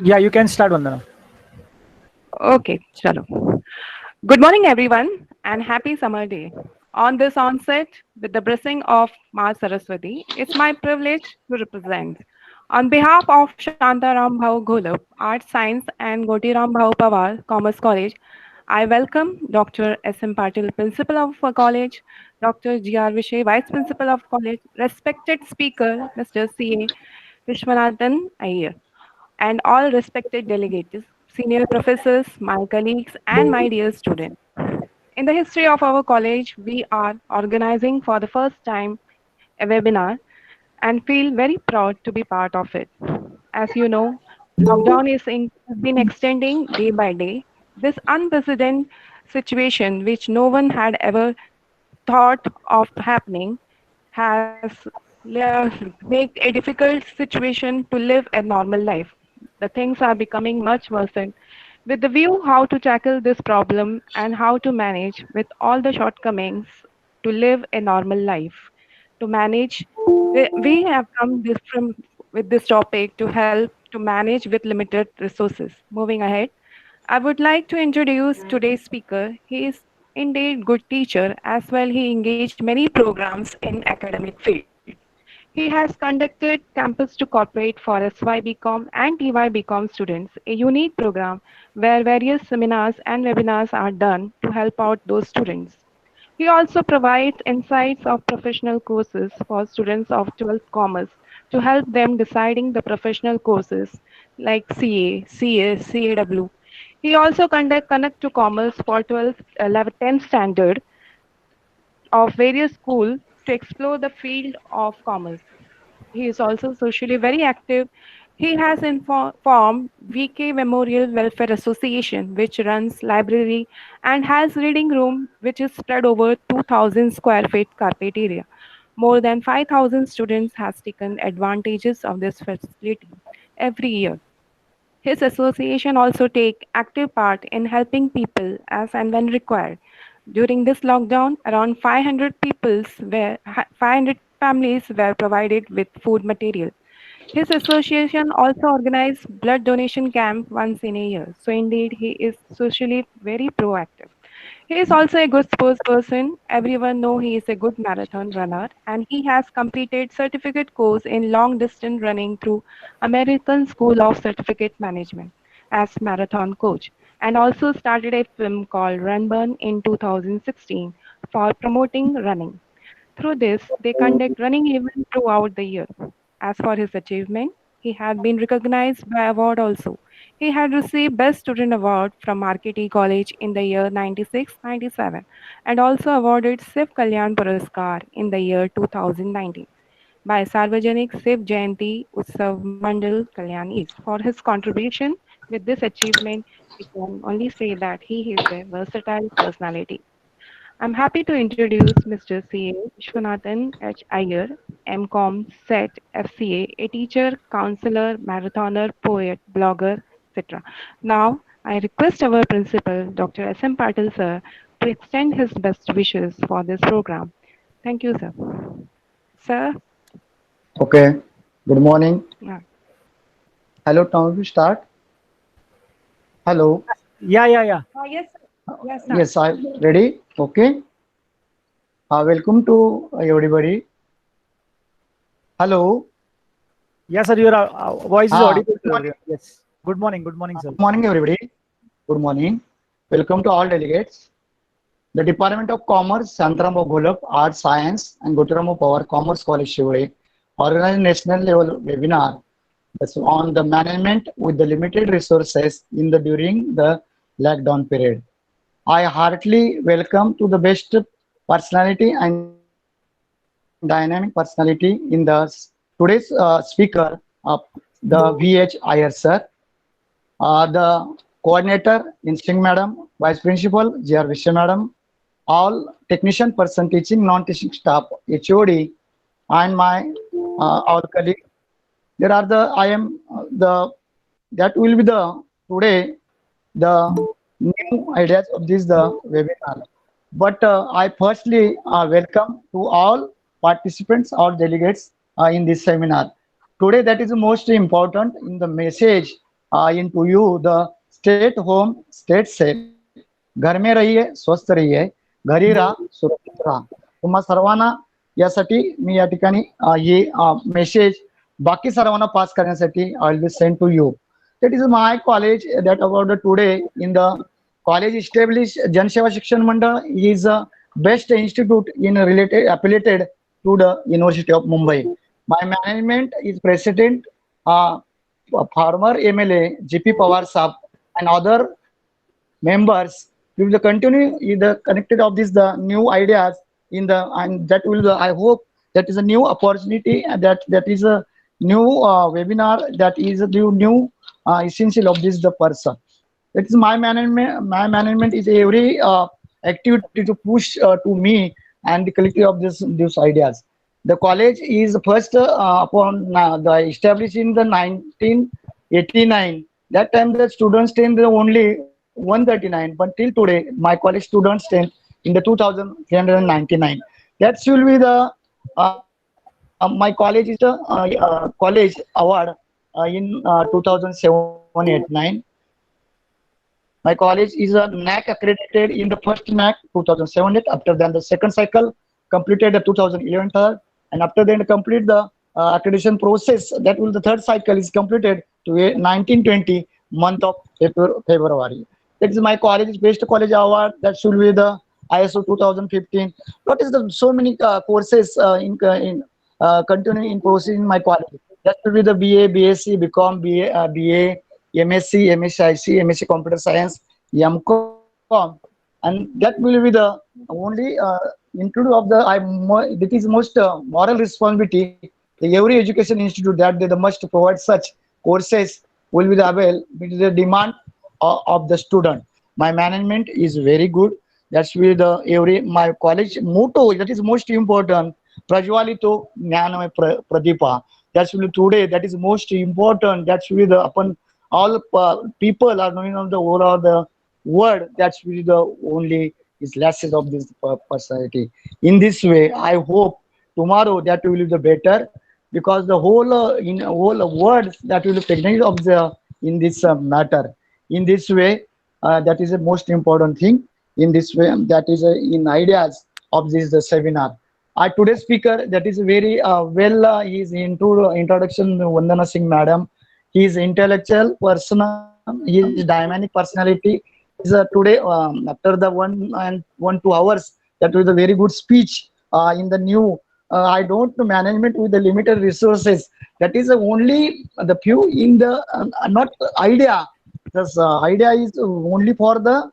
Yeah, you can start, Vandana. Okay, chalo. Good morning, everyone, and happy summer day. On this onset, with the blessing of Ma Saraswati, it's my privilege to represent. On behalf of Shantaram Bhau Gholab, Arts Science, and Gotiram Bhau Pawar, Commerce College, I welcome Dr. S.M. Patil, Principal of a College, Dr. G.R. Vishay, Vice Principal of College, respected speaker, Mr. C.A. Vishwanathan Iyer, and all respected delegates, senior professors, my colleagues, and my dear students. In the history of our college, we are organizing for the first time a webinar and feel very proud to be part of it. As you know, lockdown has been extending day by day. This unprecedented situation, which no one had ever thought of happening, has made a difficult situation to live a normal life. The things are becoming much worse. With the view how to tackle this problem and how to manage with all the shortcomings to live a normal life, to manage, we have come this from with this topic to help to manage with limited resources. Moving ahead, I would like to introduce today's speaker. He is indeed good teacher as well. He engaged many programs in academic field. He has conducted Campus to Corporate for SYBCom and TYBCom students, a unique program where various seminars and webinars are done to help out those students. He also provides insights of professional courses for students of 12th Commerce to help them deciding the professional courses like CA, CS, CAW. He also conduct Connect to Commerce for 12th, 11th, 10th standard of various schools to explore the field of commerce. He is also socially very active. He has formed VK Memorial Welfare Association, which runs library and has reading room, which is spread over 2,000 square feet carpet area. More than 5,000 students has taken advantages of this facility every year. His association also take active part in helping people as and when required. During this lockdown, around 500 families were provided with food material. His association also organizes blood donation camp once in a year. So indeed, he is socially very proactive. He is also a good sports person. Everyone know he is a good marathon runner and he has completed certificate course in long distance running through American School of Certificate Management as marathon coach and also started a film called Run Burn in 2016 for promoting running. Through this, they conduct running events throughout the year. As for his achievement, he had been recognized by award also. He had received Best Student Award from Marketing College in the year 96-97 and also awarded Siv Kalyan Puraskar in the year 2019 by Sarvajanik Siv Jayanti Utsav Mandal Kalyan East. For his contribution with this achievement, we can only say that he is a versatile personality. I'm happy to introduce Mr. C.A. Vishwanathan H. Iyer, M.Com, SET, FCA, a teacher, counselor, marathoner, poet, blogger, etc. Now, I request our principal, Dr. S.M. Patil, sir, to extend his best wishes for this program. Thank you, sir. Sir, Okay. Good morning. yeah. Hello, Tom. We start. Hello. Yeah, yeah, yeah. Yes, sir. Yes, sir. Yes, I ready. Okay. Welcome to everybody. Hello. Yeah, sir, your voice is audible Good to morning. everyone. Yes. Good morning, sir. Good morning, everybody. Good morning. Welcome to all delegates. The Department of Commerce, Santaramo Golub, Arts, Science, and Gotiramo Power Commerce College Shivure organized national level webinar that's on the management with the limited resources in the during the lockdown period. I heartily welcome to the best personality and dynamic personality in today's speaker, the VH Iyer sir, the coordinator, Instinct Madam, Vice Principal, GR Vishya Madam, all technician person teaching, non-teaching staff, HOD, and my our colleague. There are the I am the that will be the today the new ideas of this the webinar. But I firstly welcome to all participants or delegates in this seminar. Today that is most important in the message into you the stay home, stay safe. घर में रहिए, स्वस्थ रहिए, घरी राहा, सुरक्षित राहा. तुम्हा सर्वांना यासाठी मी या ठिकाणी हे मेसेज बाकी सर्वांना पास करण्यासाठी I will send to you. That is my college that about the today in the college established Jan Seva Shikshan Mandal is a best institute in related affiliated to the University of Mumbai. My management is president, former MLA GP Pawar Saab and other members. We will continue the connected of this the new ideas in the and that will I hope that is a new opportunity and that is a new webinar that is a new essential of this the person. It is my management. My management is every activity to push to me and the collective of these ideas. The college is first upon the established in the 1989. That time the students strength only 139, but till today my college students strength in the 2399. That will be the my college is the college award in 2007-8-9. My college is a NAC accredited in the first NAC 2007. After then the second cycle completed the 2011 third, and after then complete the accreditation process. That will the third cycle is completed to 1920 month of February. That is my college best college award. That should be the ISO 2015. What is the so many courses in continuing in process in my college? That will be the BA, BSc, BCom, BA, MSc, MSc, MSc Computer Science, MCom, and that will be the only include of the that is most moral responsibility. Every education institute that they must provide such courses will be the available with the demand of the student. My management is very good. That's with the every my college motto that is most important. Prajwalito Jnanamay Pradipa. That's really today. That is most important. That's really the upon all people are knowing of the whole of the world. That's really the only is lessons of this personality. In this way, I hope tomorrow that will be the better because the whole in whole world that will be pregnant of the in this matter. In this way, that is the most important thing. In this way, that is in ideas of this the seminar. Our today's speaker that is very well. He is into introduction. Vandana Singh, madam. He is intellectual person. He is dynamic personality. Is today after the 2 hours that was a very good speech in the new. I don't know management with the limited resources. That is only the few in the not idea. This idea is only for the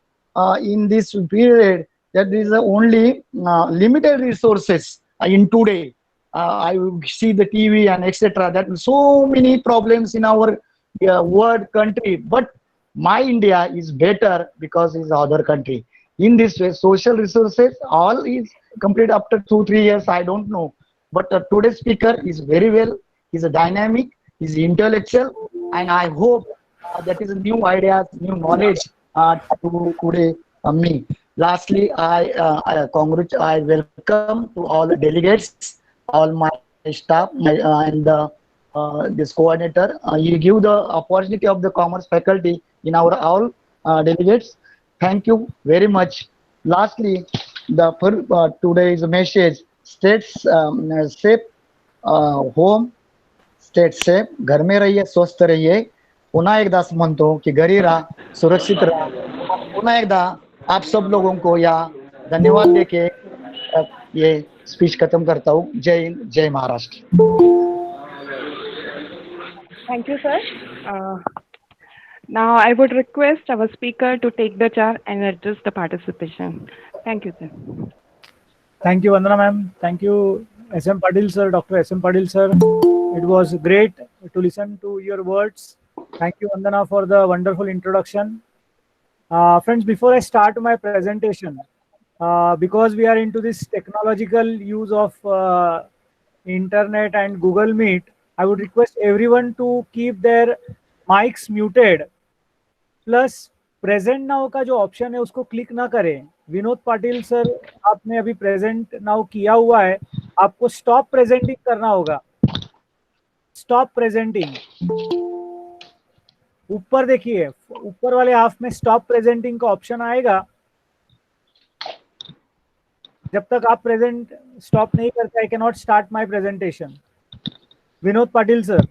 in this period that is only limited resources in today. I see the TV and etc. That so many problems in our world country, but my India is better because it's other country. In this way, social resources all is complete after 2-3 years. I don't know, but today's speaker is very well. He's a dynamic. He's intellectual, and I hope that is a new ideas, new knowledge to today me. Lastly, I welcome to all the delegates, all my staff, and this coordinator. You give the opportunity of the commerce faculty in our all delegates. Thank you very much. Lastly, the today's message: stay safe, home, stay safe. घर में रहिए, स्वस्थ रहिए. पुन्हा एकदा म्हणतो की घरी राहा, सुरक्षित राहा. पुन्हा एकदा आप सब लोगों को या धन्यवाद देके ये स्पीच खत्म करता हूँ. जय हिंद, जय Maharashtra. Thank you, sir. Now I would request our speaker to take the chair and address the participation. Thank you, sir. Thank you, Vandana ma'am. Thank you, SM Patil sir, Dr. SM Patil sir. It was great to listen to your words. Thank you, Vandana, for the wonderful introduction. Friends, before I start my presentation, because we are into this technological use of internet and Google Meet, I would request everyone to keep their mics muted. Plus present now का जो option है उसको click ना करें. Vinod Patil sir, आपने अभी present now किया हुआ है, आपको स्टॉप प्रेजेंटिंग करना होगा. Stop presenting. ऊपर देखिए, ऊपर वाले हाफ में स्टॉप प्रेजेंटिंग का ऑप्शन आएगा। जब तक आप प्रेजेंट स्टॉप नहीं करते, I can not start my presentation. Vinod Patil sir,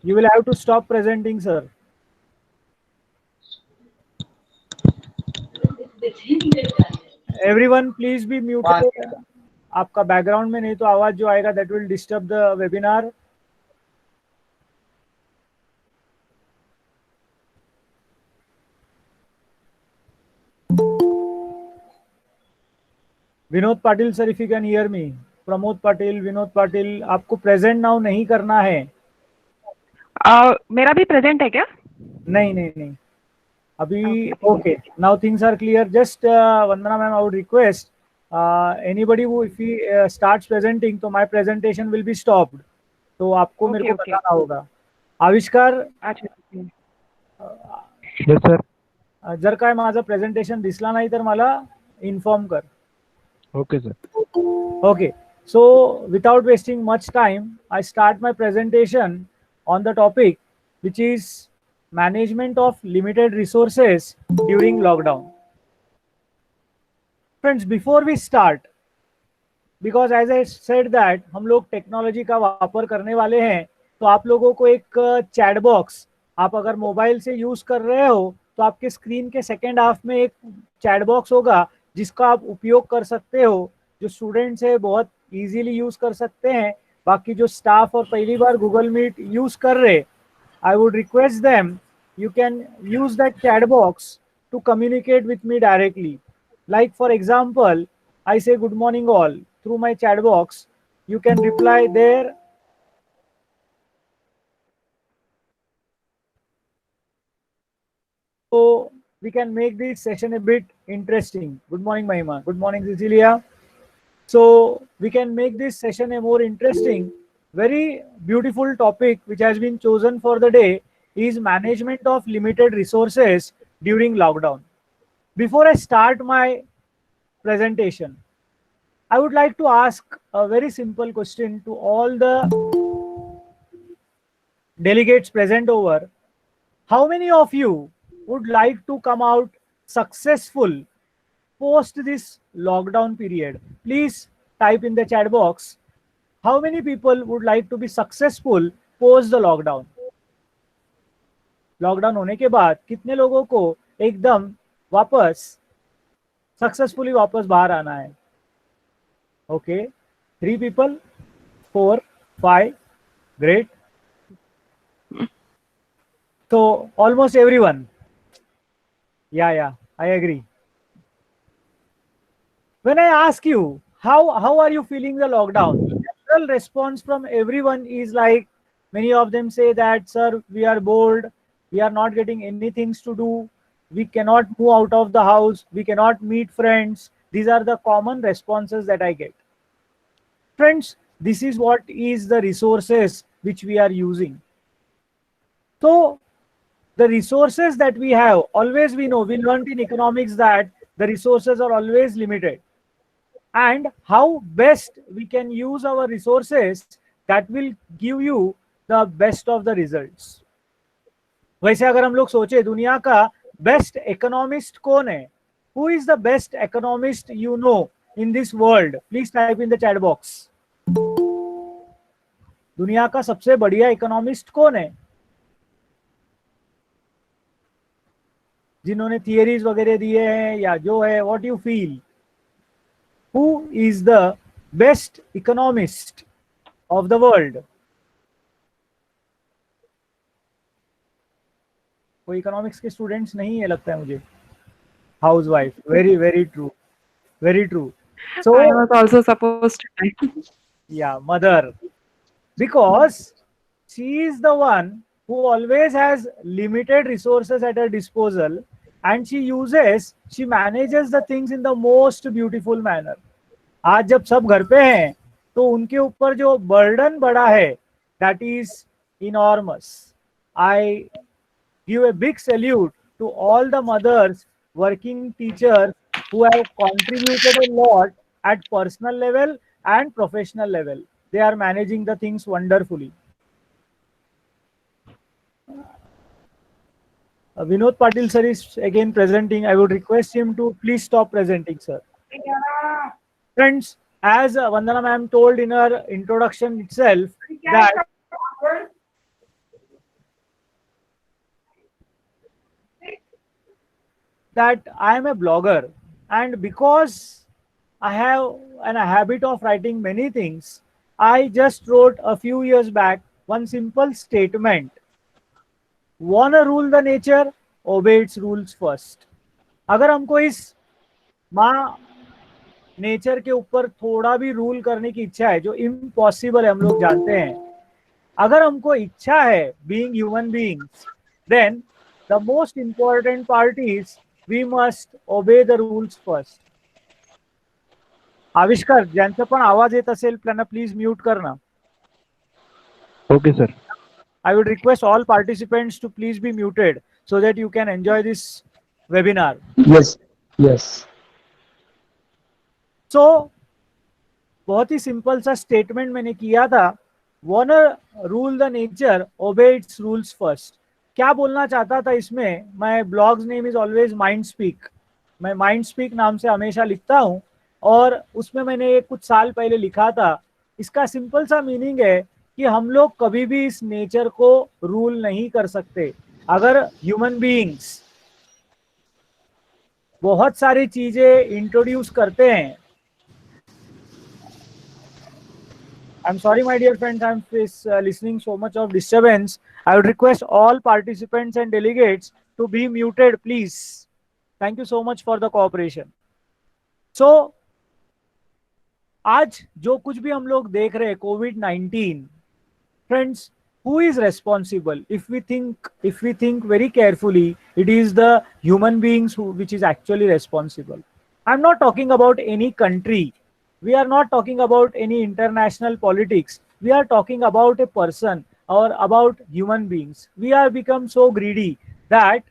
you will have to stop presenting, sir. Everyone please be muted. आपका बैकग्राउंड में नहीं तो आवाज जो आएगा that will disturb the webinar. Vinod Patil sir, if you can hear me. Pramod Patil, Vinod Patil, आपको प्रेजेंट नाउ नहीं करना है। मेरा भी प्रेजेंट है क्या? नहीं नहीं नहीं, अभी okay. Now things are clear. Just Vandana ma'am, I would request anybody who if he starts presenting तो my presentation will be stopped, तो आपको मेरे को बताना होगा। आविष्कार, यस सर, जर काय माझं प्रेझेंटेशन दिसला नाही तर मला इन्फॉर्म कर। Okay sir. Okay, so without wasting much time, I start my presentation on the topic which is management of limited resources during lockdown. Friends, before we start, because as I said that हम लोग technology का वापर करने वाले हैं, तो आप लोगों को एक चैट बॉक्स, आप अगर मोबाइल से यूज कर रहे हो तो आपके स्क्रीन के सेकेंड हाफ में एक चैट बॉक्स होगा जिसका आप उपयोग कर सकते हो। जो स्टूडेंट्स है बहुत इजीली यूज कर सकते हैं, बाकी जो स्टाफ और पहली बार गूगल मीट यूज कर रहे, I would request them you can use that chat box to communicate with me directly. Like for example, I say good morning all through my chat box. You can reply there. So we can make this session a bit interesting. Good morning, Mahima. Good morning, Cecilia. So we can make this session a more interesting. Very beautiful topic which has been chosen for the day is management of limited resources during lockdown. Before I start my presentation, I would like to ask a very simple question to all the delegates present over. How many of you would like to come out successful post this lockdown period? Please type in the chat box. How many people would like to be successful post the lockdown? Lockdown होने के बाद कितने लोगों को एकदम वापस successfully वापस बाहर आना है? Okay, 3 people, 4, 5, great. So almost everyone. Yeah, I agree. When I ask you how are you feeling the lockdown, the general response from everyone is like, many of them say that, sir, we are bored, we are not getting anything to do, we cannot move out of the house, we cannot meet friends. These are the common responses that I get. Friends, this is what is the resources which we are using. So the resources that we have, always we know, we learned in economics that the resources are always limited, and how best we can use our resources, that will give you the best of the results. वैसे अगर हम लोग सोचे दुनिया का best economist कौन है, who is the best economist you know in this world? Please type in the chat box. दुनिया का सबसे बढ़िया इकोनॉमिस्ट कौन है, जिन्होंने थियरीज वगैरह दिए हैं या जो है, what you feel, who is the best economist of the world? कोई इकोनॉमिक्स के स्टूडेंट्स नहीं है लगता है मुझे। Housewife, very true, very true. So I was also supposed to type. Yeah, mother, because she is the one who always has limited resources at her disposal, and she manages the things in the most beautiful manner. आज जब सब घर पे हैं तो उनके ऊपर जो बर्डन बढ़ा है, that is enormous. I give a big salute to all the mothers, working teachers who have contributed a lot at personal level and professional level. They are managing the things wonderfully. Vinod Patil sir is again presenting. I would request him to please stop presenting, sir. Friends, as Vandana ma'am told in her introduction itself, that I am a blogger, and because I have a habit of writing many things, I just wrote a few years back one simple statement: wanna rule the nature, obey its rules first. अगर हमको इस माँ nature के ऊपर थोड़ा भी rule करने की इच्छा है, जो इम्पॉसिबल है हम लोग जानते हैं, अगर हमको इच्छा है being human beings, then the most important part is we must obey the rules first. आविष्कार, ज्यांचा पण आवाज येत असेल त्यांना प्लीज म्यूट करना. Okay, sir. I would request all participants to please be muted so that you can enjoy this webinar. Yes, yes. So, बहुत ही simple सा स्टेटमेंट मैंने किया था, wanna rule the nature, obey its rules first. क्या बोलना चाहता था इसमें? My blog's name is always Mindspeak. मैं Mindspeak नाम से हमेशा लिखता हूँ और उसमें मैंने कुछ साल पहले लिखा था. इसका सिंपल सा मीनिंग है कि हम लोग कभी भी इस नेचर को रूल नहीं कर सकते. अगर ह्यूमन बीइंग्स बहुत सारी चीजें इंट्रोड्यूस करते हैं, I'm sorry, my dear friends, I'm listening so much of disturbance. I would request all participants and delegates to be muted, please. Thank you so much for the cooperation. So, आज जो कुछ भी हम लोग देख रहे हैं COVID-19, friends, who is responsible? If we think very carefully, it is the human beings which is actually responsible. I'm not talking about any country. We are not talking about any international politics. We are talking about a person or about human beings. We are become so greedy that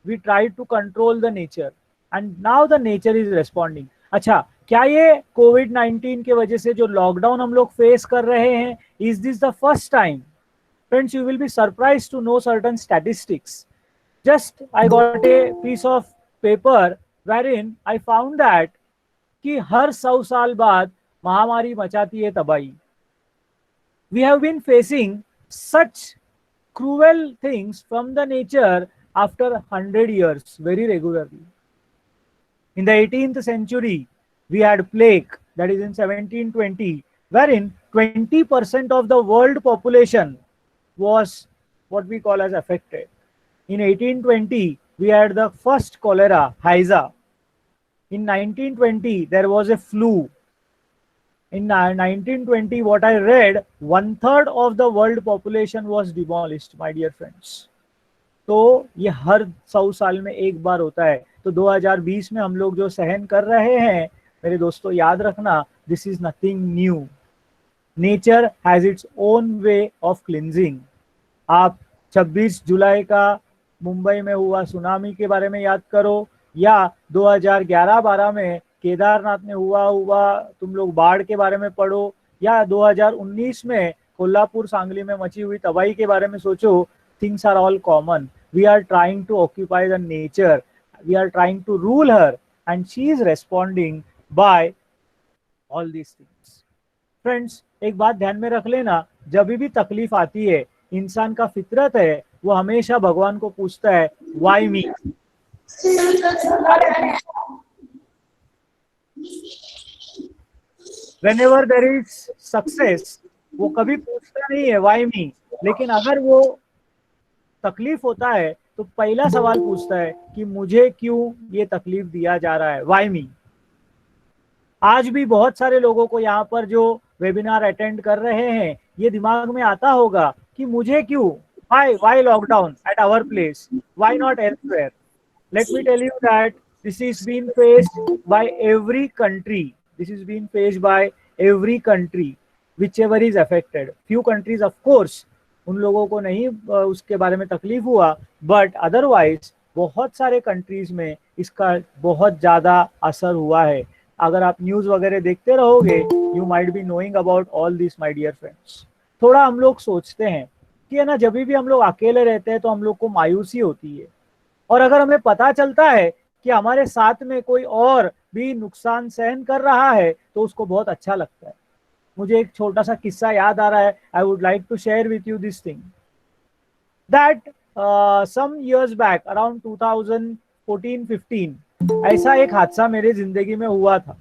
we try to control the nature, and now the nature is responding. अच्छा, क्या ये COVID-19 के वजह से जो lockdown हम लोग face कर रहे हैं, is this the first time? Friends, you will be surprised to know certain statistics. Just I got a piece of paper wherein I found that कि हर 100 साल बाद महामारी मचाती है तबाही. We have been facing such cruel things from the nature after 100 years very regularly. In the 18th century, we had plague, that is in 1720, wherein 20% of the world population was what we call as affected. In 1820, we had the first cholera, Haiza. In 1920, there was a flu. In 1920, what I read, 1/3 of the world population was demolished, my dear friends. तो ये हर 100 साल में एक बार होता है. तो 2020 में हम लोग जो सहन कर रहे हैं, मेरे दोस्तों याद रखना, this is nothing new. Nature has its own way of cleansing. आप 26 जुलाई का मुंबई में हुआ सुनामी के बारे में याद करो, या 2011-12 में केदारनाथ में हुआ तुम लोग बाढ़ के बारे में पढ़ो, या 2019 में कोल्हापुर सांगली में मची हुई तबाही के बारे में सोचो. Things are all common. We are trying to occupy the nature. We are trying to rule her, and she is responding by all these things. Friends, एक बात ध्यान में रख लेना, जब भी तकलीफ आती है, इंसान का फितरत है, वो हमेशा भगवान को पूछता है, why me? Whenever there is success, वो कभी पूछता नहीं है why me, लेकिन अगर वो तकलीफ होता है तो पहला सवाल पूछता है कि मुझे क्यों ये तकलीफ दिया जा रहा है, why me? आज भी बहुत सारे लोगों को यहाँ पर जो वेबिनार अटेंड कर रहे हैं, ये दिमाग में आता होगा कि मुझे क्यों, why lockdown at our place, why not elsewhere? Let me tell you that this is being faced by every country. This is being faced by every country, whichever is affected. Few countries, of course, उन लोगों को नहीं उसके बारे में तकलीफ हुआ, but otherwise बहुत सारे कंट्रीज में इसका बहुत ज़्यादा असर हुआ है. अगर आप न्यूज वगैरह देखते रहोगे, you might be knowing about all this my dear friends. थोड़ा हम लोग सोचते हैं कि है ना, जब भी हम लोग अकेले रहते हैं तो हम लोग को मायूसी होती है, और अगर हमें पता चलता है कि हमारे साथ में कोई और भी नुकसान सहन कर रहा है तो उसको बहुत अच्छा लगता है। मुझे एक छोटा सा किस्सा याद आ रहा है, I would like to share with you this thing that some years back around 2014-15 ऐसा एक हादसा मेरे जिंदगी में हुआ था।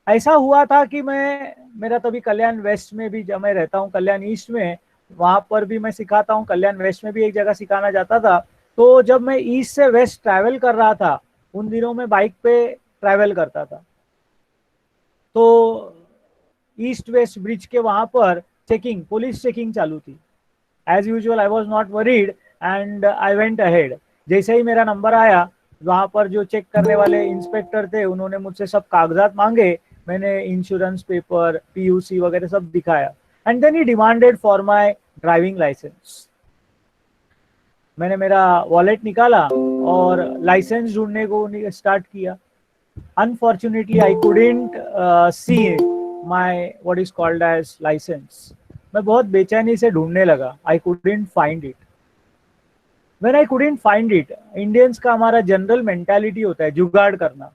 ऐसा हुआ था कि मेरा तभी कल्याण वेस्ट में भी, जब मैं रहता हूँ कल्याण ईस्ट में, वहां पर भी मैं सिखाता हूँ, कल्याण वेस्ट में भी एक जगह सिखाना जाता था। तो जब मैं ईस्ट से वेस्ट ट्रैवल कर रहा था, उन दिनों में बाइक पे ट्रैवल करता था, तो ईस्ट वेस्ट ब्रिज के वहां पर चेकिंग, पुलिस चेकिंग चालू थी। As usual I was not worried and I went ahead. जैसे ही मेरा नंबर आया, वहां पर जो चेक करने वाले इंस्पेक्टर थे, उन्होंने मुझसे सब कागजात मांगे। मैंने इंश्योरेंस पेपर, पीयूसी वगैरह सब दिखाया, and then he demanded for my driving licence. मैंने मेरा वॉलेट निकाला और लाइसेंस ढूंढने को स्टार्ट किया। Unfortunately I couldn't see my what is called as licence. मैं बहुत बेचैनी से ढूंढने लगा, I couldn't find it. When I couldn't find it, Indians का हमारा जनरल मेंटालिटी होता है जुगाड़ करना।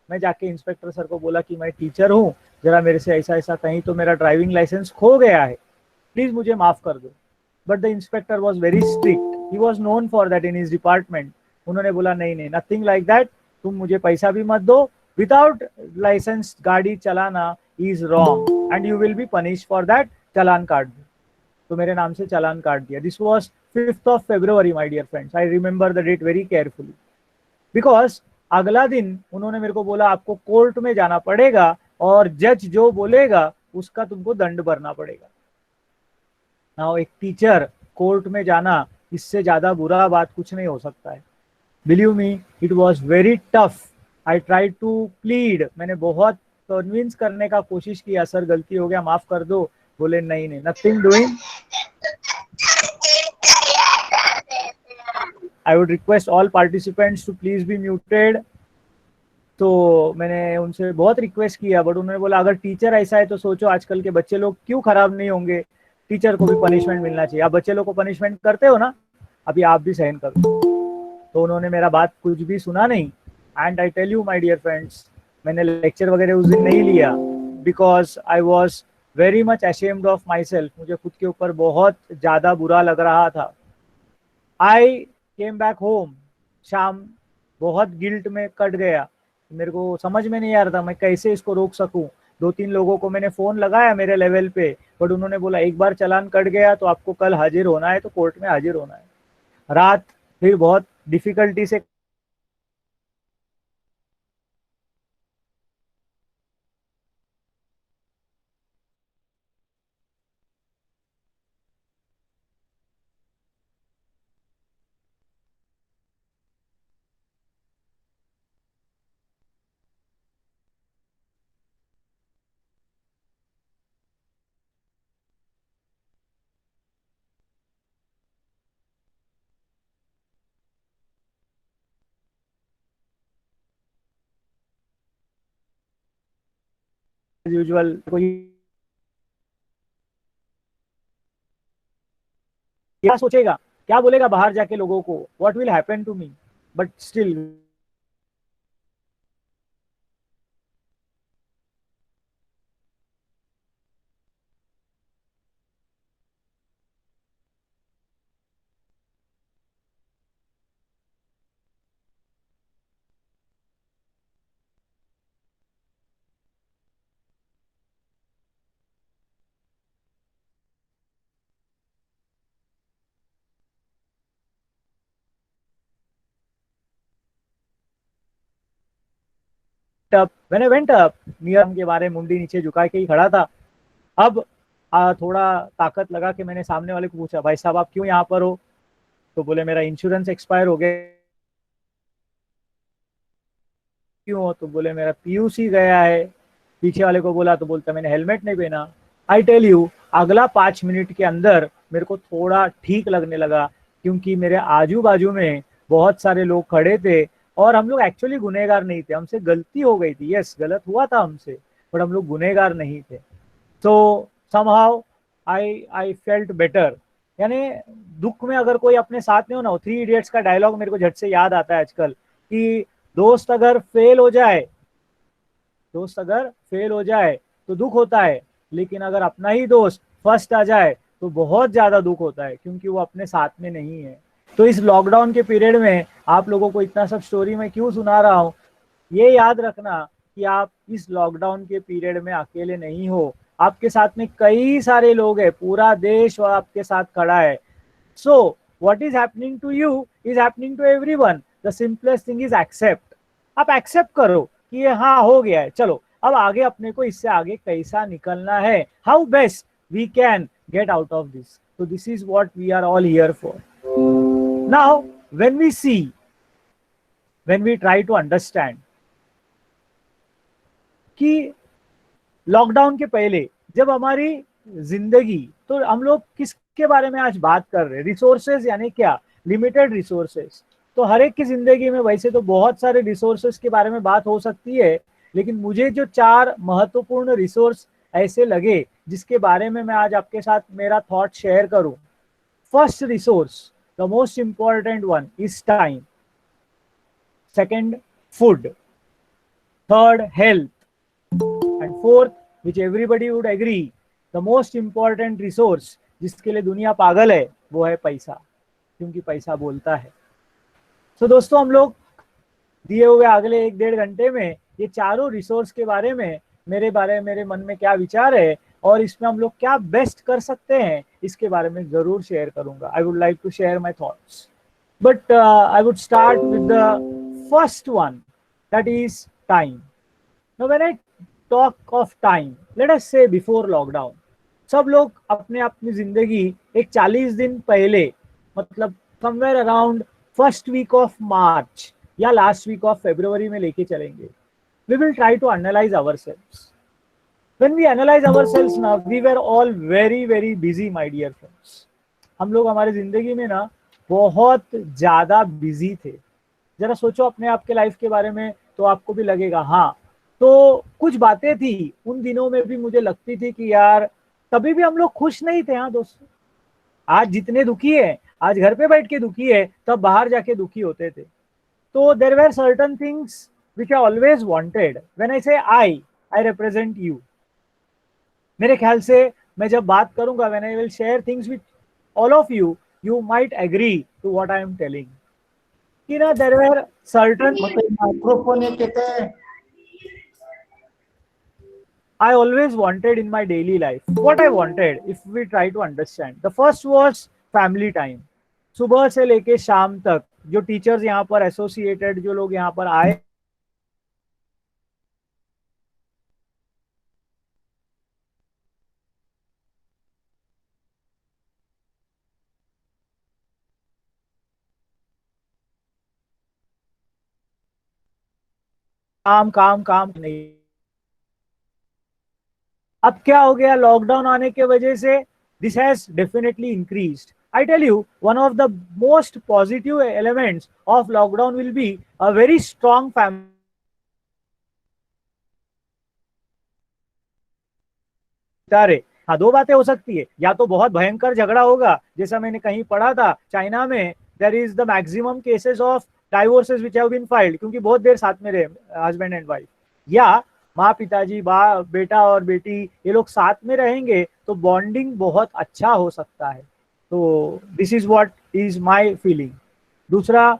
मैं जाके इंस्पेक्टर सर को बोला कि मैं टीचर हूँ, जरा मेरे से ऐसा ऐसा, कहीं तो मेरा ड्राइविंग लाइसेंस खो गया है, प्लीज मुझे माफ कर दो। But the inspector was very strict, he was known for that in his department. उन्होंने बोला नहीं नहीं, नथिंग लाइक दैट, तुम मुझे पैसा भी मत दो, विदाउट लाइसेंस गाड़ी चलाना is wrong and you will be punish for that, चालान काट दो। तो मेरे नाम से चालान काट दिया। This was 5th of February, my dear friends. I remember the date very carefully. Because अगला दिन उन्होंने मेरे को बोला आपको कोर्ट में जाना पड़ेगा और जज जो बोलेगा उसका तुमको दंड भरना पड़ेगा। नाउ एक टीचर कोर्ट में जाना, इससे ज्यादा बुरा बात कुछ नहीं हो सकता है। Believe me, it was very tough. I try to plead, मैंने बहुत कन्विंस करने का कोशिश किया, सर गलती हो गया, माफ कर दो। बोले नहीं नहीं, nothing doing. I would request all participants to please be muted. तो मैंने उनसे बहुत रिक्वेस्ट किया, बट उन्होंने बोला अगर टीचर ऐसा है तो सोचो आजकल के बच्चे लोग क्यों खराब नहीं होंगे, टीचर को भी पनिशमेंट मिलना चाहिए। आप बच्चे लोग को पनिशमेंट करते हो ना, अभी आप भी सहन करो। तो उन्होंने मेरा बात कुछ भी सुना नहीं। And I tell you my dear friends, मैंने लेक्चर वगैरह उस दिन नहीं लिया, because I was very much ashamed of myself. मुझे खुद के ऊपर बहुत ज़्यादा बुरा लग रहा था। आई केम बैक होम, शाम बहुत गिल्ट में कट गया। मेरे को समझ में नहीं आ रहा था मैं कैसे इसको रोक सकूं। 2-3 लोगों को मैंने फ़ोन लगाया मेरे लेवल पे, बट उन्होंने बोला एक बार चालान कट गया तो आपको कल हाजिर होना है, तो कोर्ट में हाजिर होना है। रात फिर बहुत डिफिकल्टी से यूजुअल कोई क्या सोचेगा, क्या बोलेगा बाहर जाके लोगों को, what will happen to me, but still up when I went up near के बारे मुंडी नीचे झुका के ही खड़ा था। अब थोड़ा ताकत लगा के मैंने सामने वाले को पूछा, भाई साहब आप क्यों यहाँ पर हो? तो बोले मेरा इंश्योरेंस एक्सपायर हो गया। क्यों हो? तो बोले मेरा पीयूसी गया है। पीछे वाले को बोला तो बोलता मैंने हेलमेट नहीं पहना। आई टेल यू, अगला 5 मिनट के अंदर मेरे को थोड़ा ठीक लगने लगा, क्योंकि मेरे आजू बाजू में बहुत सारे लोग खड़े थे और हम लोग एक्चुअली गुनहगार नहीं थे, हमसे गलती हो गई थी, यस गलत हुआ था हमसे, बट हम लोग गुनहगार नहीं थे। तो समहाउ आई फेल्ट बेटर। यानी दुख में अगर कोई अपने साथ में हो ना, 3 इडियट्स का डायलॉग मेरे को झट से याद आता है आजकल कि दोस्त अगर फेल हो जाए, दोस्त अगर फेल हो जाए तो दुख होता है, लेकिन अगर अपना ही दोस्त फर्स्ट आ जाए तो बहुत ज्यादा दुख होता है, क्योंकि वो अपने साथ में नहीं है। तो इस लॉकडाउन के पीरियड में आप लोगों को इतना सब स्टोरी मैं क्यों सुना रहा हूँ, ये याद रखना कि आप इस लॉकडाउन के पीरियड में अकेले नहीं हो, आपके साथ में कई सारे लोग हैं, पूरा देश और आपके साथ खड़ा है। So what is happening to you is happening to everyone. The simplest thing is accept. आप एक्सेप्ट करो कि ये हाँ हो गया है, चलो अब आगे अपने को इससे आगे कैसा निकलना है, how best we can get out of this. so this is what we are all here for. Now when we try to understand कि लॉकडाउन के पहले जब हमारी जिंदगी, तो हम लोग किसके बारे में आज बात कर रहे हैं, रिसोर्सेज यानी क्या, लिमिटेड रिसोर्सेज। तो हर एक की जिंदगी में वैसे तो बहुत सारे रिसोर्सेज के बारे में बात हो सकती है, लेकिन मुझे जो 4 महत्वपूर्ण रिसोर्स ऐसे लगे जिसके बारे में मैं आज आपके साथ मेरा थॉट शेयर करूं। First resource, the most important one is time, second food, third health, and fourth which everybody would agree the most important resource जिसके लिए दुनिया पागल है वो है पैसा, क्योंकि पैसा बोलता है। तो दोस्तों हम लोग दिए हुए अगले 1-1.5 घंटे में ये चारों रिसोर्स के बारे में मेरे मन में क्या विचार है और इसमें हम लोग क्या बेस्ट कर सकते हैं इसके बारे में जरूर शेयर करूंगा। I would like to share my thoughts, but I would start with the first one, that is time. Now when I talk of time, let us say before lockdown, सब लोग अपने अपनी जिंदगी एक 40 दिन पहले, मतलब somewhere around first week of March या लास्ट वीक ऑफ फरवरी में लेके चलेंगे। We will try to analyse ourselves. When we analyze ourselves now, we were all very very busy, my dear friends. हम लोग हमारी जिंदगी में ना बहुत ज्यादा बिजी थे। जरा सोचो अपने आप के लाइफ के बारे में, तो आपको भी लगेगा हाँ, तो कुछ बातें थी उन दिनों में भी मुझे लगती थी कि यार तभी भी हम लोग खुश नहीं थे। हाँ दोस्तों, आज जितने दुखी है, आज घर पे बैठ के दुखी है, तब बाहर जाके दुखी होते थे। तो there were certain things which I always wanted. When I say I represent you. मेरे ख्याल से मैं जब बात करूंगा, when I will share things with all of you, you might agree to what I am telling कि ना there were certain microphone ये कहते हैं I always wanted in my daily life. What I wanted, if we try to understand, the first was family time. सुबह से लेके शाम तक जो टीचर्स यहाँ पर एसोसिएटेड, जो लोग यहाँ पर आए, काम काम काम नहीं। अब क्या हो गया, लॉकडाउन आने के वजह से this has definitely increased. I tell you, one of the most positive elements of lockdown will be a very strong family. हाँ, 2 बातें हो सकती है, या तो बहुत भयंकर झगड़ा होगा, जैसा मैंने कहीं पढ़ा था चाइना में there is the maximum cases of divorces which have been filed, क्योंकि बहुत देर साथ में रहे हस्बैंड एंड वाइफ, या माँ पिताजी, बेटा और बेटी, ये लोग साथ में रहेंगे तो बॉन्डिंग बहुत अच्छा हो सकता है। तो this is what is my feeling. दूसरा,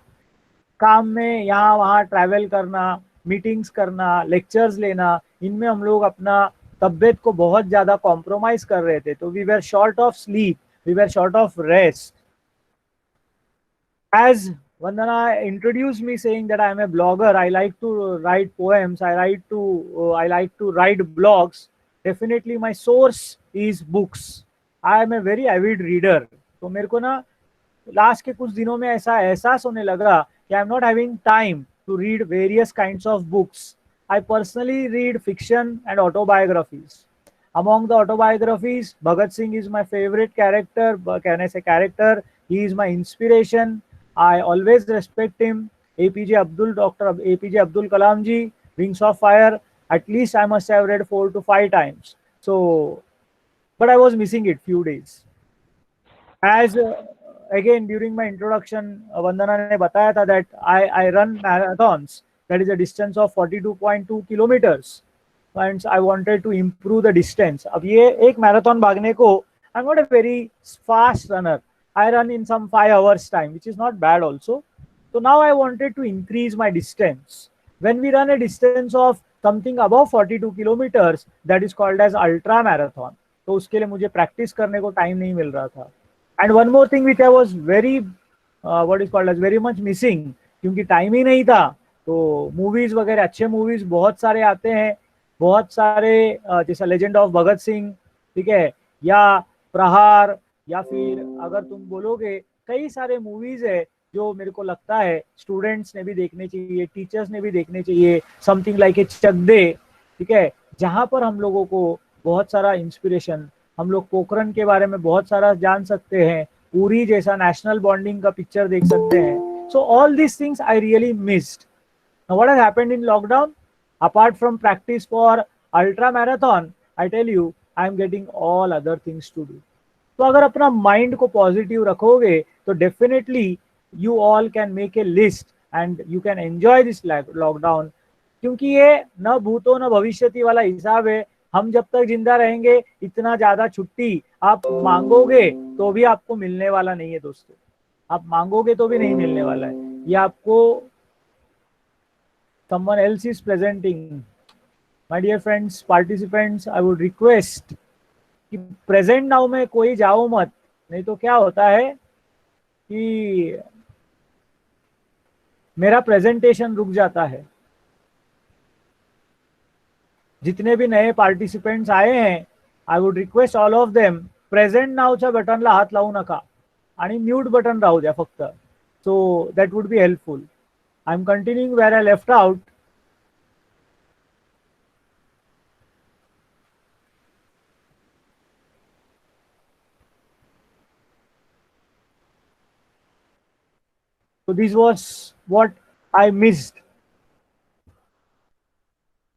काम में यहाँ वहाँ ट्रैवल करना, मीटिंग्स करना, लेक्चर्स लेना, इनमें हम लोग अपना तबियत को बहुत ज़्यादा कॉम्प्रोमाइज कर रहे थे। तो we were short of sleep, we were short of rest. As Vandana introduced me saying that I am a blogger, I like to write poems, I like to write blogs. Definitely my source is books. I am a very avid reader. तो मेरे को ना last के कुछ दिनों में ऐसा एहसास होने लगा कि I am not having time to read various kinds of books. I personally read fiction and autobiographies. Among the autobiographies, Bhagat Singh is my favorite character. Can I say character? He is my inspiration. I always respect him. APJ Abdul, Dr. APJ Abdul Kalam ji, Wings of Fire, at least I must have read 4 to 5 times. So, but I was missing it few days. As again during my introduction, Vandana ne bataya tha that I run marathons. That is a distance of 42.2 kilometers. And I wanted to improve the distance. अब ये एक marathon भागने को, I'm not a very fast runner. I run in some 5 hours time, which is not bad also. So now I wanted to increase my distance. When we run a distance of something above 42 kilometers, that is called as ultra marathon. तो उसके लिए मुझे practice करने को time नहीं मिल रहा था. And one more thing which I was very what is called as very much missing, क्योंकि time ही नहीं था. तो movies वगैरह अच्छे movies बहुत सारे आते हैं, बहुत सारे जैसा लेजेंड ऑफ भगत सिंह, ठीक है, या प्रहार, या फिर अगर तुम बोलोगे कई सारे मूवीज है जो मेरे को लगता है स्टूडेंट्स ने भी देखने चाहिए, टीचर्स ने भी देखने चाहिए. समथिंग लाइक ए चक दे, ठीक है, जहां पर हम लोगों को बहुत सारा इंस्पिरेशन, हम लोग पोखरण के बारे में बहुत सारा जान सकते हैं, उरी जैसा नेशनल बॉन्डिंग का पिक्चर देख सकते हैं. So all this things I really missed. Now what has happened in lockdown? Apart from practice for ultra marathon, I tell you, I am getting all other things to do. तो अगर अपना mind को positive रखोगे तो definitely you all can make a list and you can enjoy this lockdown. क्योंकि ये न भूतो न भविष्यति वाला हिसाब है. हम जब तक जिंदा रहेंगे इतना ज्यादा छुट्टी आप मांगोगे तो भी आपको मिलने वाला नहीं है दोस्तों. आप मांगोगे तो भी नहीं मिलने वाला है. ये आपको someone else is presenting. My dear friends, participants, I would request कि प्रेजेंट नाउ में कोई जाओ मत, नहीं तो क्या होता है कि मेरा प्रेजेंटेशन रुक जाता है. जितने भी नए पार्टिसिपेंट्स आए हैं, I would request all of them, present नावच्या बटनला हात लावू नका आणि म्यूट बटन राहू द्या फक्त. So that would be helpful. I'm continuing where I left out. So this was what I missed.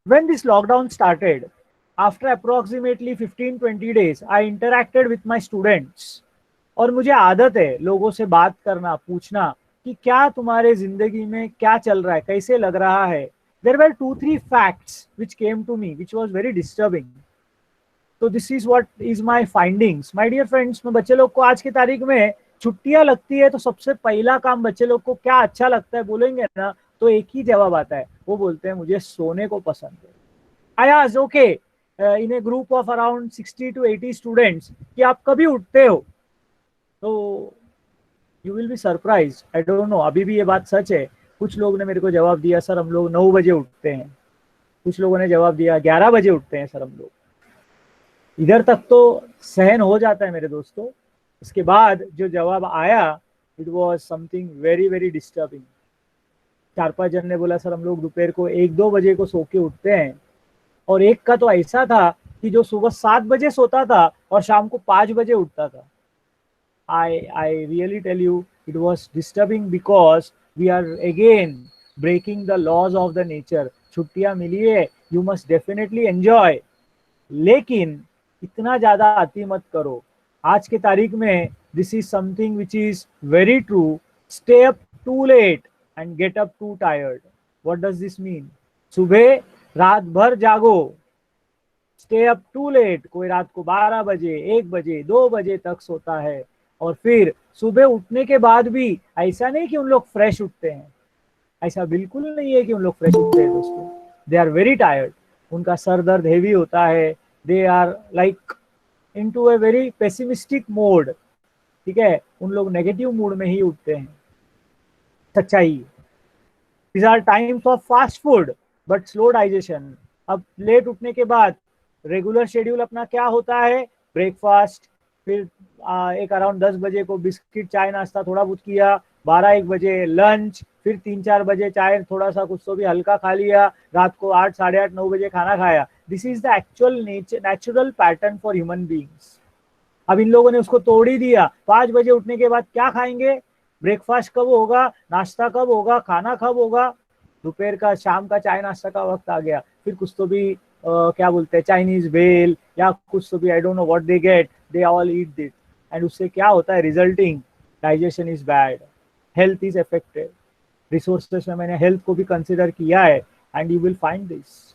When this lockdown started, after approximately 15-20 days, I interacted with my students. और मुझे आदत है लोगों से बात करना, पूछना कि क्या तुम्हारे जिंदगी में क्या चल रहा है, कैसे लग रहा है. There were 2-3 facts which came to me which was very disturbing. So this is what is my findings. My dear friends, मैं बच्चे लोग को आज की तारीख में छुट्टियां लगती है तो सबसे पहला काम बच्चे लोग को क्या अच्छा लगता है बोलेंगे ना, तो एक ही जवाब आता है, वो बोलते हैं मुझे सोने को पसंद है. I asked, okay, in a group of around 60 to 80 students, कि आप कभी उठते हो? तो you will be surprise. I don't no अभी भी ये बात सच है. कुछ लोग ने मेरे को जवाब दिया सर हम लोग 9 बजे उठते हैं. कुछ लोगों ने जवाब दिया 11 बजे उठते हैं सर हम लोग. इधर तक तो सहन हो जाता है मेरे दोस्तों. इसके बाद जो जवाब आया, it was something very very disturbing. 4-5 जन ने बोला सर हम लोग दोपहर को 1-2 बजे को सो के उठते हैं. और एक का तो ऐसा था कि जो सुबह 7 बजे सोता था और शाम को 5 बजे उठता था. I really tell you, it was disturbing because we are again breaking the laws of the nature. छुट्टियां मिली है, you must definitely enjoy. लेकिन इतना ज्यादा अति मत करो. आज के तारीख में this is something which is very true. Stay up too late and get up too tired. What does this mean? सुबह रात भर जागो. Stay up too late. कोई रात को 12 बजे, 1 बजे, 2 बजे तक सोता है. और फिर सुबह उठने के बाद भी ऐसा नहीं कि उन लोग फ्रेश उठते हैं. ऐसा बिल्कुल नहीं है कि उन लोग फ्रेश उठते हैं दोस्तों. They are very tired. उनका सर दर्द हेवी होता है. They are like into a very pessimistic mode. ठीक है, उन लोग नेगेटिव मूड में ही उठते हैं. सच्चाई. These are times of fast food but slow digestion. अब लेट उठने के बाद रेगुलर शेड्यूल अपना क्या होता है? ब्रेकफास्ट, फिर एक अराउंड 10 बजे को बिस्किट चाय नाश्ता थोड़ा बहुत किया, 12-1 बजे लंच, फिर 3-4 बजे चाय थोड़ा सा कुछ तो भी हल्का खा लिया, रात को 8, 8:30, 9 बजे खाना खाया. This is the actual natural pattern for human beings. अब इन लोगों ने उसको तोड़ ही दिया. 5 बजे उठने के बाद क्या खाएंगे? ब्रेकफास्ट कब होगा, नाश्ता कब होगा, खाना कब होगा, दोपहर का शाम का चाय नाश्ता का वक्त आ गया, फिर कुछ तो भी क्या बोलते हैं चाइनीज भेल या कुछ तो भी, I don't know what they get, they all eat that, and उससे क्या होता है, resulting digestion is bad, health is affected. Resources में मैंने हेल्थ को भी कंसिडर किया है, and you will find this.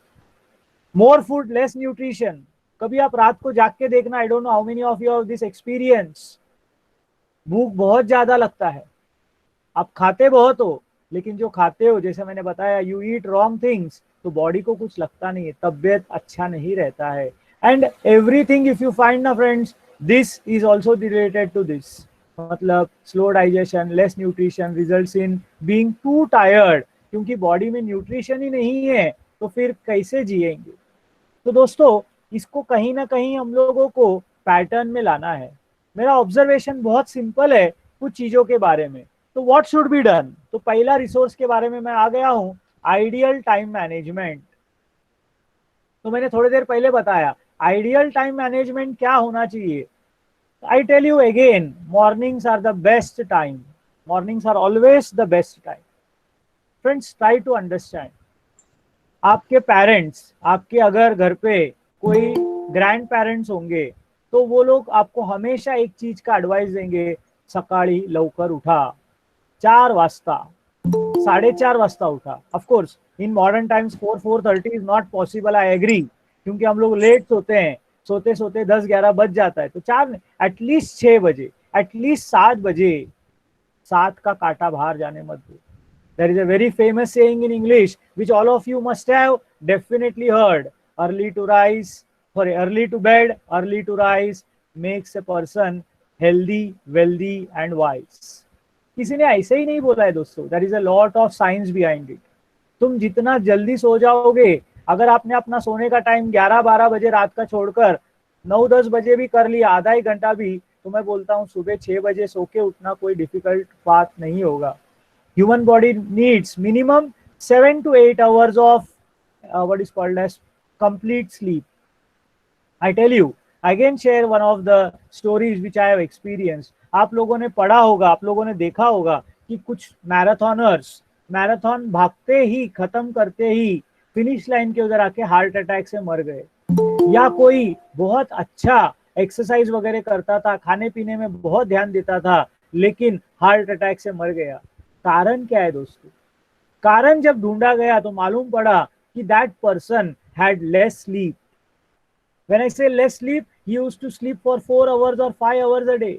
More food less nutrition, कभी आप रात को जाग के देखना, I don't know how many of you have this experience, भूख बहुत ज्यादा लगता है, आप खाते बहुत हो, लेकिन जो खाते हो, जैसे मैंने बताया, यू ईट रॉन्ग थिंग्स, तो बॉडी को कुछ लगता नहीं है, तबियत अच्छा नहीं रहता है। And everything if you find ना friends, this is also related to this, मतलब slow digestion, less nutrition results in being too tired, क्योंकि बॉडी में न्यूट्रिशन ही नहीं है, तो फिर कैसे जिएंगे। तो दोस्तों, इसको कहीं ना कहीं हम लोगों को पैटर्न में लाना है। मेरा ऑब्जर्वेशन बहुत सिंपल है कुछ चीजों के बारे में। तो व्हाट शुड बी डन, तो पहला रिसोर्स के बारे में मैं आ गया हूं, आइडियल टाइम मैनेजमेंट। तो मैंने थोड़ी देर पहले बताया आइडियल टाइम मैनेजमेंट क्या होना चाहिए। I tell you again, mornings are the best time, mornings are always the best time. Friends, try to understand, आपके पेरेंट्स, आपके अगर घर पे कोई ग्रैंड पेरेंट्स होंगे, तो वो लोग आपको हमेशा एक चीज का एडवाइस देंगे, सकाळी लवकर उठा, 4 वाजता, 4:30 वाजता उठा। Of course in modern times 4-4:30 is not possible, I agree, क्योंकि हम लोग लेट सोते हैं, सोते सोते 10-11 बज जाता है। तो 4, एटलीस्ट 6 बजे, एटलीस्ट 7 बजे, 7 का काटा बाहर जाने मत दो। There is a very famous saying in English, which all of you must have definitely heard. Early to rise, sorry, early to bed, early to rise makes a person healthy, wealthy and wise. किसी ने ऐसे ही नहीं बोला है दोस्तों, there is a lot of science behind it. तुम जितना जल्दी सो जाओगे, अगर आपने अपना सोने का टाइम 11-12 बजे रात का छोड़कर 9-10 बजे भी कर लिया, आधा ही घंटा भी, तो मैं बोलता हूँ सुबह 6 बजे सो के उठना कोई डिफिकल्ट बात नहीं होगा। Human body needs minimum 7 to 8 hours of what is called as complete sleep. I tell you, I can share one of the stories which I have experienced. आप लोगों ने पढ़ा होगा, आप लोगों ने देखा होगा कि कुछ मैराथनर्स मैराथन भागते ही, खत्म करते ही फिनिश लाइन के उधर आके हार्ट अटैक से मर गए। या कोई बहुत अच्छा एक्सरसाइज वगैरह करता था, खाने पीने में बहुत ध्यान देता था, लेकिन हार्ट अटैक से मर गया। कारण क्या है दोस्तों? कारण जब ढूंढा गया तो मालूम पड़ा कि that person had less sleep. When I say less sleep, he used to sleep for 4 hours or 5 hours a day.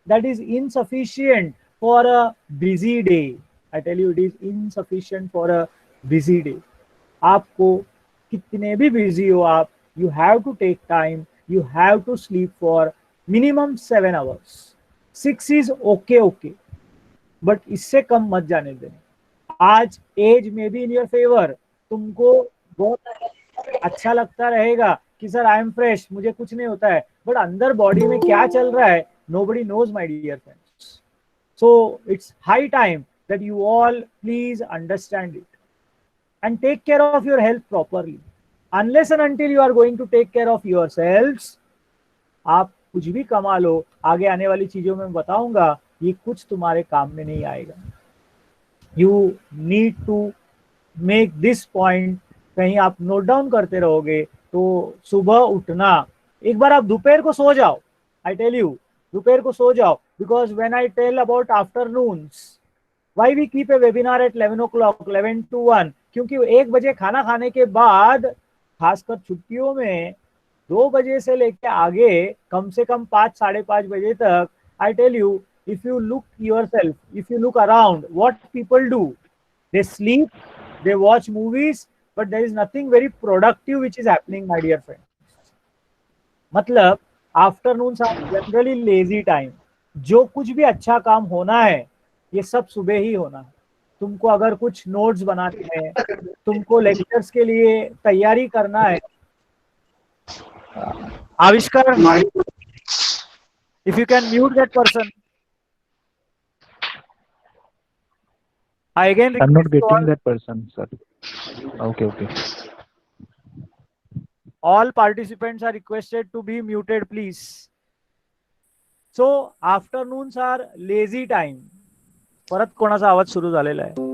That is insufficient for a busy day. I tell you, it is insufficient for a busy day. आपको कितने भी busy हो आप, you have to take time, you have to sleep for minimum 7 hours. 6 is okay, but इससे कम मत जाने देना। आज एज में बी इन योर फेवर, तुमको बहुत अच्छा लगता रहेगा कि सर आई एम फ्रेश, मुझे कुछ नहीं होता है, बट अंदर बॉडी में क्या चल रहा है, nobody knows my dear friends. So it's high time that you all please understand it and take care of your health properly. Unless and until you are going to take care of yourselves, आप कुछ भी कमा लो, आगे आने वाली चीजों में बताऊंगा, ये कुछ तुम्हारे काम में नहीं आएगा। You need to make this point, कहीं आप नोट डाउन करते रहोगे तो सुबह उठना, एक बार आप दोपहर को सो जाओ, I tell you, दोपहर को सो जाओ, because when I tell about afternoons, why we keep a webinar at 11 o'clock, 11 to 1, क्योंकि 1 बजे खाना खाने के बाद, खासकर छुट्टियों में 2 बजे से लेके आगे कम से कम 5-5:30 बजे तक, I tell you, if you look yourself, if you look around, what people do, they sleep, they watch movies, but there is nothing very productive which is happening, my dear friends. मतलब afternoon are generally lazy time. जो कुछ भी अच्छा काम होना है, ये सब सुबह ही होना है। तुमको अगर कुछ नोट्स बनाने हैं, तुमको लेक्चर्स के लिए तैयारी करना है, आविष्कार, if you can mute that person. I again I'm not request getting that person, sir. Okay. all participants are requested to be muted, please. So afternoons are lazy time. परत कोणाचा आवाज सुरू झालेला आहे.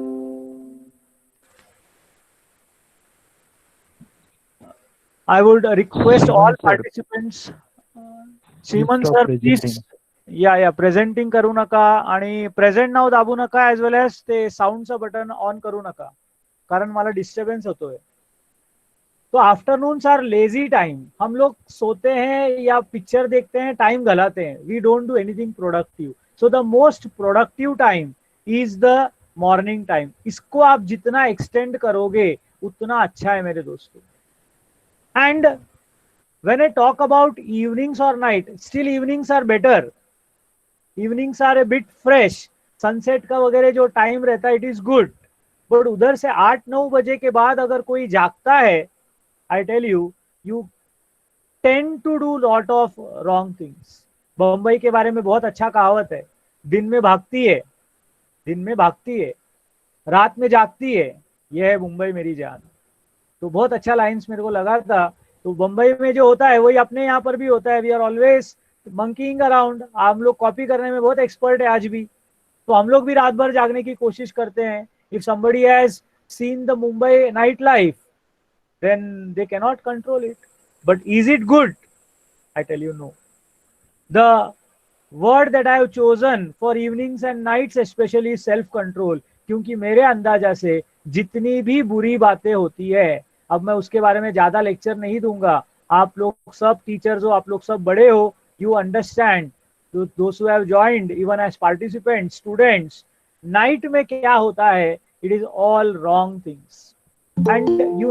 I would request all Srimant sir, participants. please Srimant stop sir, presenting. please. या presenting करू नका आणि प्रेझेंट नाव दाबू नका, ऍज वेल एज ते साऊंडचं बटन ऑन करू नका, कारण मला डिस्टर्बेंस होतोय. तो आफ्टरनून्स आर लेजी टाइम. हम लोग सोते हैं या पिक्चर देखते हैं, टाइम गलाते हैं. We don't do anything productive. So the most productive time is the morning time. इसको आप जितना एक्सटेंड करोगे उतना अच्छा है मेरे दोस्तों. And when I talk about evenings or night, still evenings are better. Evenings are a bit fresh. Sunset का वगैरह जो टाइम रहता है, इट इज गुड. बट उधर से 8-9 बजे के बाद अगर कोई जागता है, I tell you, you tend to do lot of wrong things. Bombay के बारे में बहुत अच्छा कहावत है, दिन में भागती है, दिन में भागती है, रात में जागती है, यह है मुंबई मेरी जान. तो बहुत अच्छा लाइंस मेरे को लगा था. तो बम्बई में जो होता है वही अपने यहाँ पर भी होता है. We are always monkeying around. हम लोग कॉपी करने में बहुत एक्सपर्ट है आज भी, तो हम लोग भी रात भर जागने की कोशिश करते हैं. If somebody has seen the Mumbai night life, then they can not control it. But is it good? I tell you no. The word that I have chosen for evenings and nights specially self control. क्योंकि मेरे अंदाजा से जितनी भी बुरी बातें होती है, अब मैं उसके बारे में ज्यादा लेक्चर नहीं दूंगा. आप लोग सब टीचर्स हो, आप लोग सब बड़े हो, you understand. Those who have joined even as participants, students, नाइट में क्या होता है, it is all wrong things. And you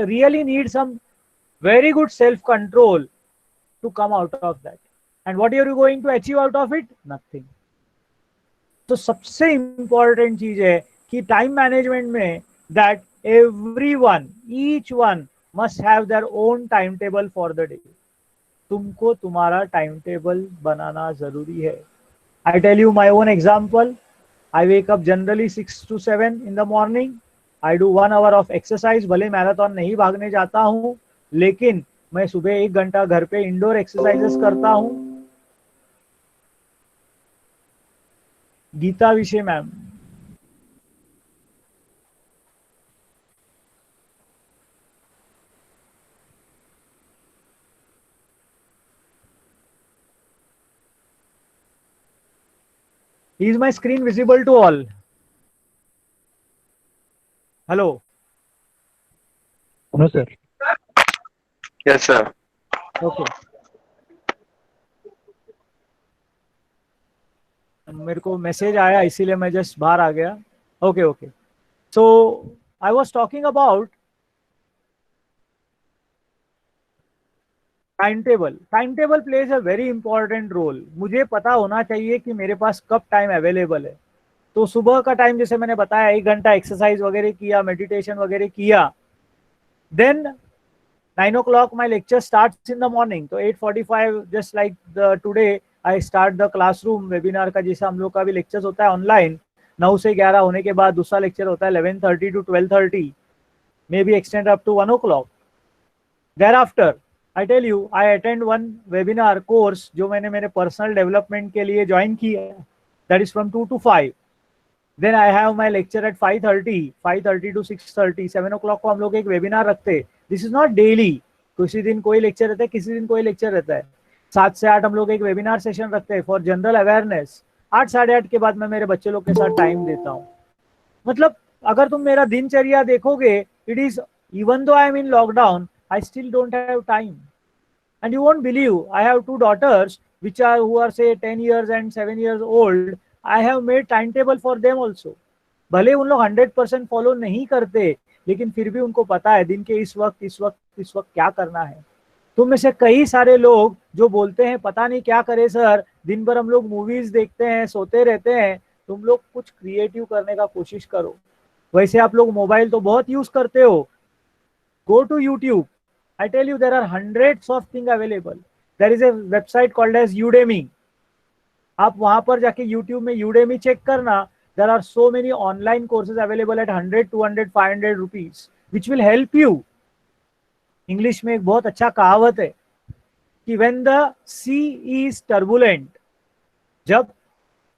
really need some very good self control to come out of that. And what are you going to achieve out of it? Nothing. तो सबसे important चीज है कि time management में that everyone, each one must have their own timetable for the day. तुमको तुम्हारा time table बनाना जरूरी है. I tell you my own example. I wake up generally 6 to 7 in the morning. I do 1 hour of exercise. भले marathon नहीं भागने जाता हूँ, लेकिन मैं सुबह 1 घंटा घर पे इंडोर एक्सरसाइजेस करता हूँ. गीता विषय ma'am. Is my screen visible to all? Hello. No, sir. Yes, sir. Okay. मेरे को मैसेज आया इसीलिए मैं जस्ट बाहर आ गया. Okay okay. So I was talking about time table. Time table plays a very important role. मुझे पता होना चाहिए कि मेरे पास कब टाइम अवेलेबल है. तो सुबह का टाइम जैसे मैंने बताया, 1 घंटा एक्सरसाइज वगैरह किया, मेडिटेशन वगैरह किया. Then 9 o'clock my lecture starts in the morning. तो 8:45 just like the today I start the classroom webinar का जैसा हम लोग का भी लेक्चर्स होता है ऑनलाइन. 9 से 11 होने के बाद दूसरा लेक्चर होता है 11:30 to 12:30, may be extend up to 1 o'clock. Thereafter I tell you I attend one webinar course जो मैंने मेरे पर्सनल डेवलपमेंट के लिए ज्वाइन किया, that is from 2 to 5. Then I have my lecture at 5:30 to 6:30. 7 o'clock को हम लोग एक वेबिनार रखते हैं. This is not daily. किसी दिन कोई लेक्चर रहता है, किसी दिन कोई लेक्चर रहता है. 7 से 8 हम लोग एक वेबिनार सेशन रखते हैं फॉर जनरल अवेयरनेस. 8 साढ़े 8 के बाद मैं मेरे बच्चे लोग के साथ टाइम देता हूँ. मतलब अगर तुम मेरा दिनचर्या देखोगे, it is even though I am in lockdown, I still don't have time. And you won't believe, I have 2 daughters which are who are say 10 years and 7 years old. I have made timetable for them also. भले उन लोग 100% follow नहीं करते, लेकिन फिर भी उनको पता है दिन के इस वक्त क्या करना है. तुम में से कई सारे लोग जो बोलते हैं पता नहीं क्या करे सर, दिन भर हम लोग मूवीज देखते हैं, सोते रहते हैं. तुम लोग कुछ क्रिएटिव करने का कोशिश करो. वैसे आप लोग मोबाइल तो बहुत यूज करते हो. Go to YouTube. I tell you there are hundreds of thing available. There is a website called as Udemy. आप वहां पर जाके YouTube में यूडेमी चेक करना. There are so many online courses available at 100, 200, 500 rupees which will help you. English में एक बहुत अच्छा कहावत है कि when the sea is turbulent, जब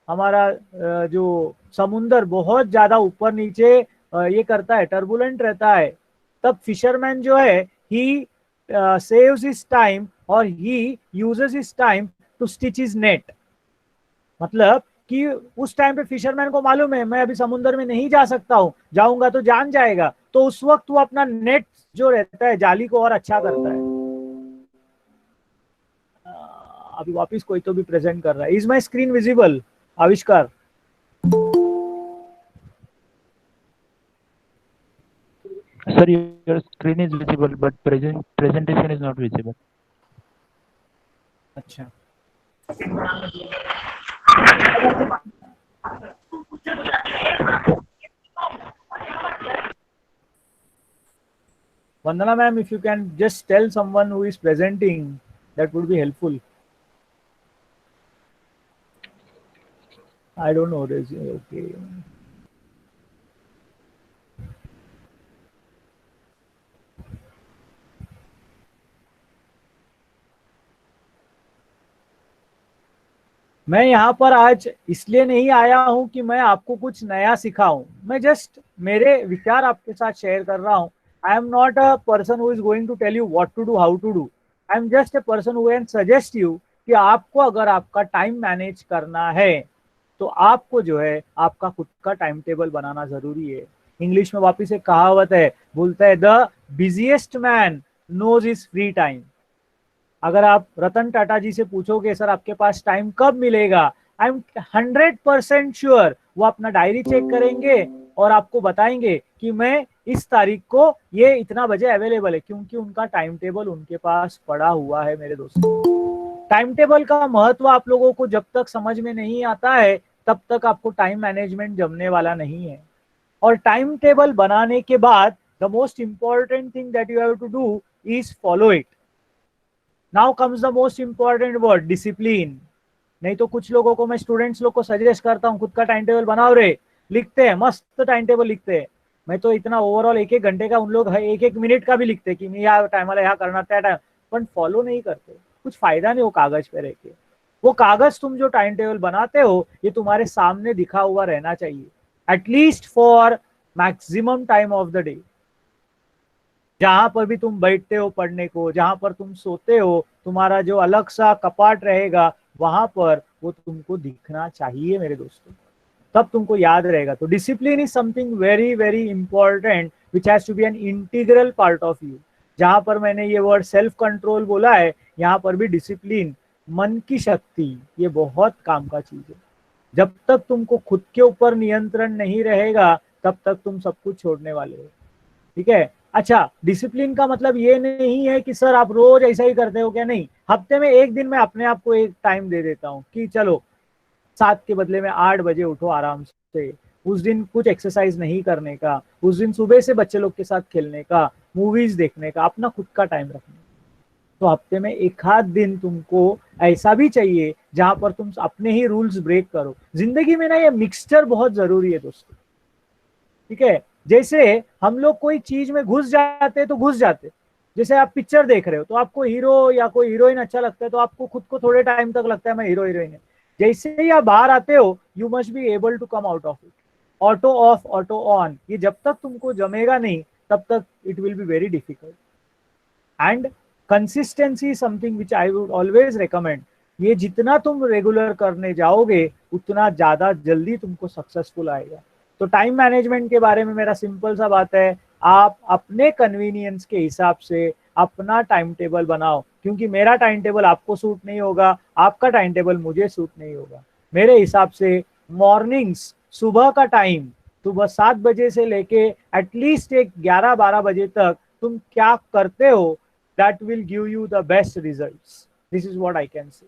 हमारा जो समुंदर बहुत ज्यादा ऊपर नीचे ये करता है, टर्बुलेंट रहता है, तब फिशरमैन जो है ही सेव्स हिज टाइम और he uses his time to stitch his net. मतलब कि उस टाइम पे फिशरमैन को मालूम है मैं अभी समुद्र में नहीं जा सकता हूँ, जाऊंगा तो जान जाएगा, तो उस वक्त वो अपना नेट जो रहता है जाली को और अच्छा करता है। अभी वापिस कोई तो भी प्रेजेंट कर रहा है। इज माई स्क्रीन विजिबल आविष्कार? Sir, your screen is visible, but presentation is not visible. अच्छा, Vandana ma'am, if you can just tell someone who is presenting, that would be helpful. I don't know. Okay. मैं यहाँ पर आज इसलिए नहीं आया हूँ कि मैं आपको कुछ नया सिखाऊं, मैं जस्ट मेरे विचार आपके साथ शेयर कर रहा हूँ। I am not a person who is going to tell you what to do, how to do. I am just a person who can suggest you कि आपको अगर आपका टाइम मैनेज करना है तो आपको जो है आपका खुद का टाइम टेबल बनाना जरूरी है। इंग्लिश में वापिस एक कहावत है, बोलता है the busiest man knows is free time. अगर आप रतन टाटा जी से पूछोगे सर आपके पास टाइम कब मिलेगा, आई एम 100% श्योर वो अपना डायरी चेक करेंगे और आपको बताएंगे कि मैं इस तारीख को ये इतना बजे अवेलेबल है, क्योंकि उनका टाइम टेबल उनके पास पड़ा हुआ है। मेरे दोस्तों, टाइम टेबल का महत्व आप लोगों को जब तक समझ में नहीं आता है तब तक आपको टाइम मैनेजमेंट जमने वाला नहीं है। और टाइम टेबल बनाने के बाद the most important thing that you have to do is follow it. Now comes the most important word, discipline. नहीं तो कुछ लोगों को मैं स्टूडेंट्स लोग को सजेस्ट करता हूँ खुद का टाइम टेबल बनाओ रे, लिखते हैं मस्त टाइम टेबल लिखते हैं। मैं तो इतना ओवरऑल एक एक घंटे का, उन लोग एक एक मिनट का भी लिखते हैं कि मैं यहाँ टाइम वाला यहाँ करना था टाइम, पर फॉलो नहीं करते। कुछ फायदा नहीं वो कागज पे रह के। वो कागज तुम जो टाइम टेबल बनाते हो ये तुम्हारे सामने दिखा हुआ रहना चाहिए, at least for maximum time of the day. जहां पर भी तुम बैठते हो पढ़ने को, जहां पर तुम सोते हो, तुम्हारा जो अलग सा कपाट रहेगा वहां पर वो तुमको दिखना चाहिए मेरे दोस्तों, तब तुमको याद रहेगा। तो discipline is something very very important which has to be an integral part of you. जहां पर मैंने ये वर्ड सेल्फ कंट्रोल बोला है, यहाँ पर भी डिसिप्लिन, मन की शक्ति, ये बहुत काम का चीज है। जब तक तुमको खुद के ऊपर नियंत्रण नहीं रहेगा तब तक तुम सब कुछ छोड़ने वाले हो। ठीक है? अच्छा, डिसिप्लिन का मतलब ये नहीं है कि सर आप रोज ऐसा ही करते हो क्या, नहीं। हफ्ते में एक दिन मैं अपने आप को एक टाइम दे देता हूँ कि चलो 7 के बदले में 8 बजे उठो आराम से। उस दिन कुछ एक्सरसाइज नहीं करने का, उस दिन सुबह से बच्चे लोग के साथ खेलने का, मूवीज देखने का, अपना खुद का टाइम रखने का। तो हफ्ते में एक आध दिन तुमको ऐसा भी चाहिए जहां पर तुम अपने ही रूल्स ब्रेक करो। जिंदगी में ना ये मिक्सचर बहुत जरूरी है दोस्तों। ठीक है? जैसे हम लोग कोई चीज में घुस जाते तो घुस जाते, जैसे आप पिक्चर देख रहे हो तो आपको हीरो या कोई हीरोइन अच्छा लगता है तो आपको खुद को थोड़े टाइम तक लगता है मैं हीरो हीरोइन है। जैसे ही आप बाहर आते हो you must be able to come out of it. Auto off auto on, ये जब तक तुमको जमेगा नहीं तब तक it will be very difficult. And consistency something which I would always recommend. ये जितना तुम रेगुलर करने जाओगे उतना ज्यादा जल्दी तुमको सक्सेसफुल आएगा। तो टाइम मैनेजमेंट के बारे में मेरा सिंपल सा बात है, आप अपने कन्वीनियंस के हिसाब से अपना टाइम टेबल बनाओ, क्योंकि मेरा टाइम टेबल आपको सूट नहीं होगा, आपका टाइम टेबल मुझे सूट नहीं होगा। मेरे हिसाब से मॉर्निंग्स, सुबह का टाइम, सुबह 7 बजे से लेके एटलीस्ट एक 11-12 बजे तक तुम क्या करते हो, that will give you the best results. This is what I can say.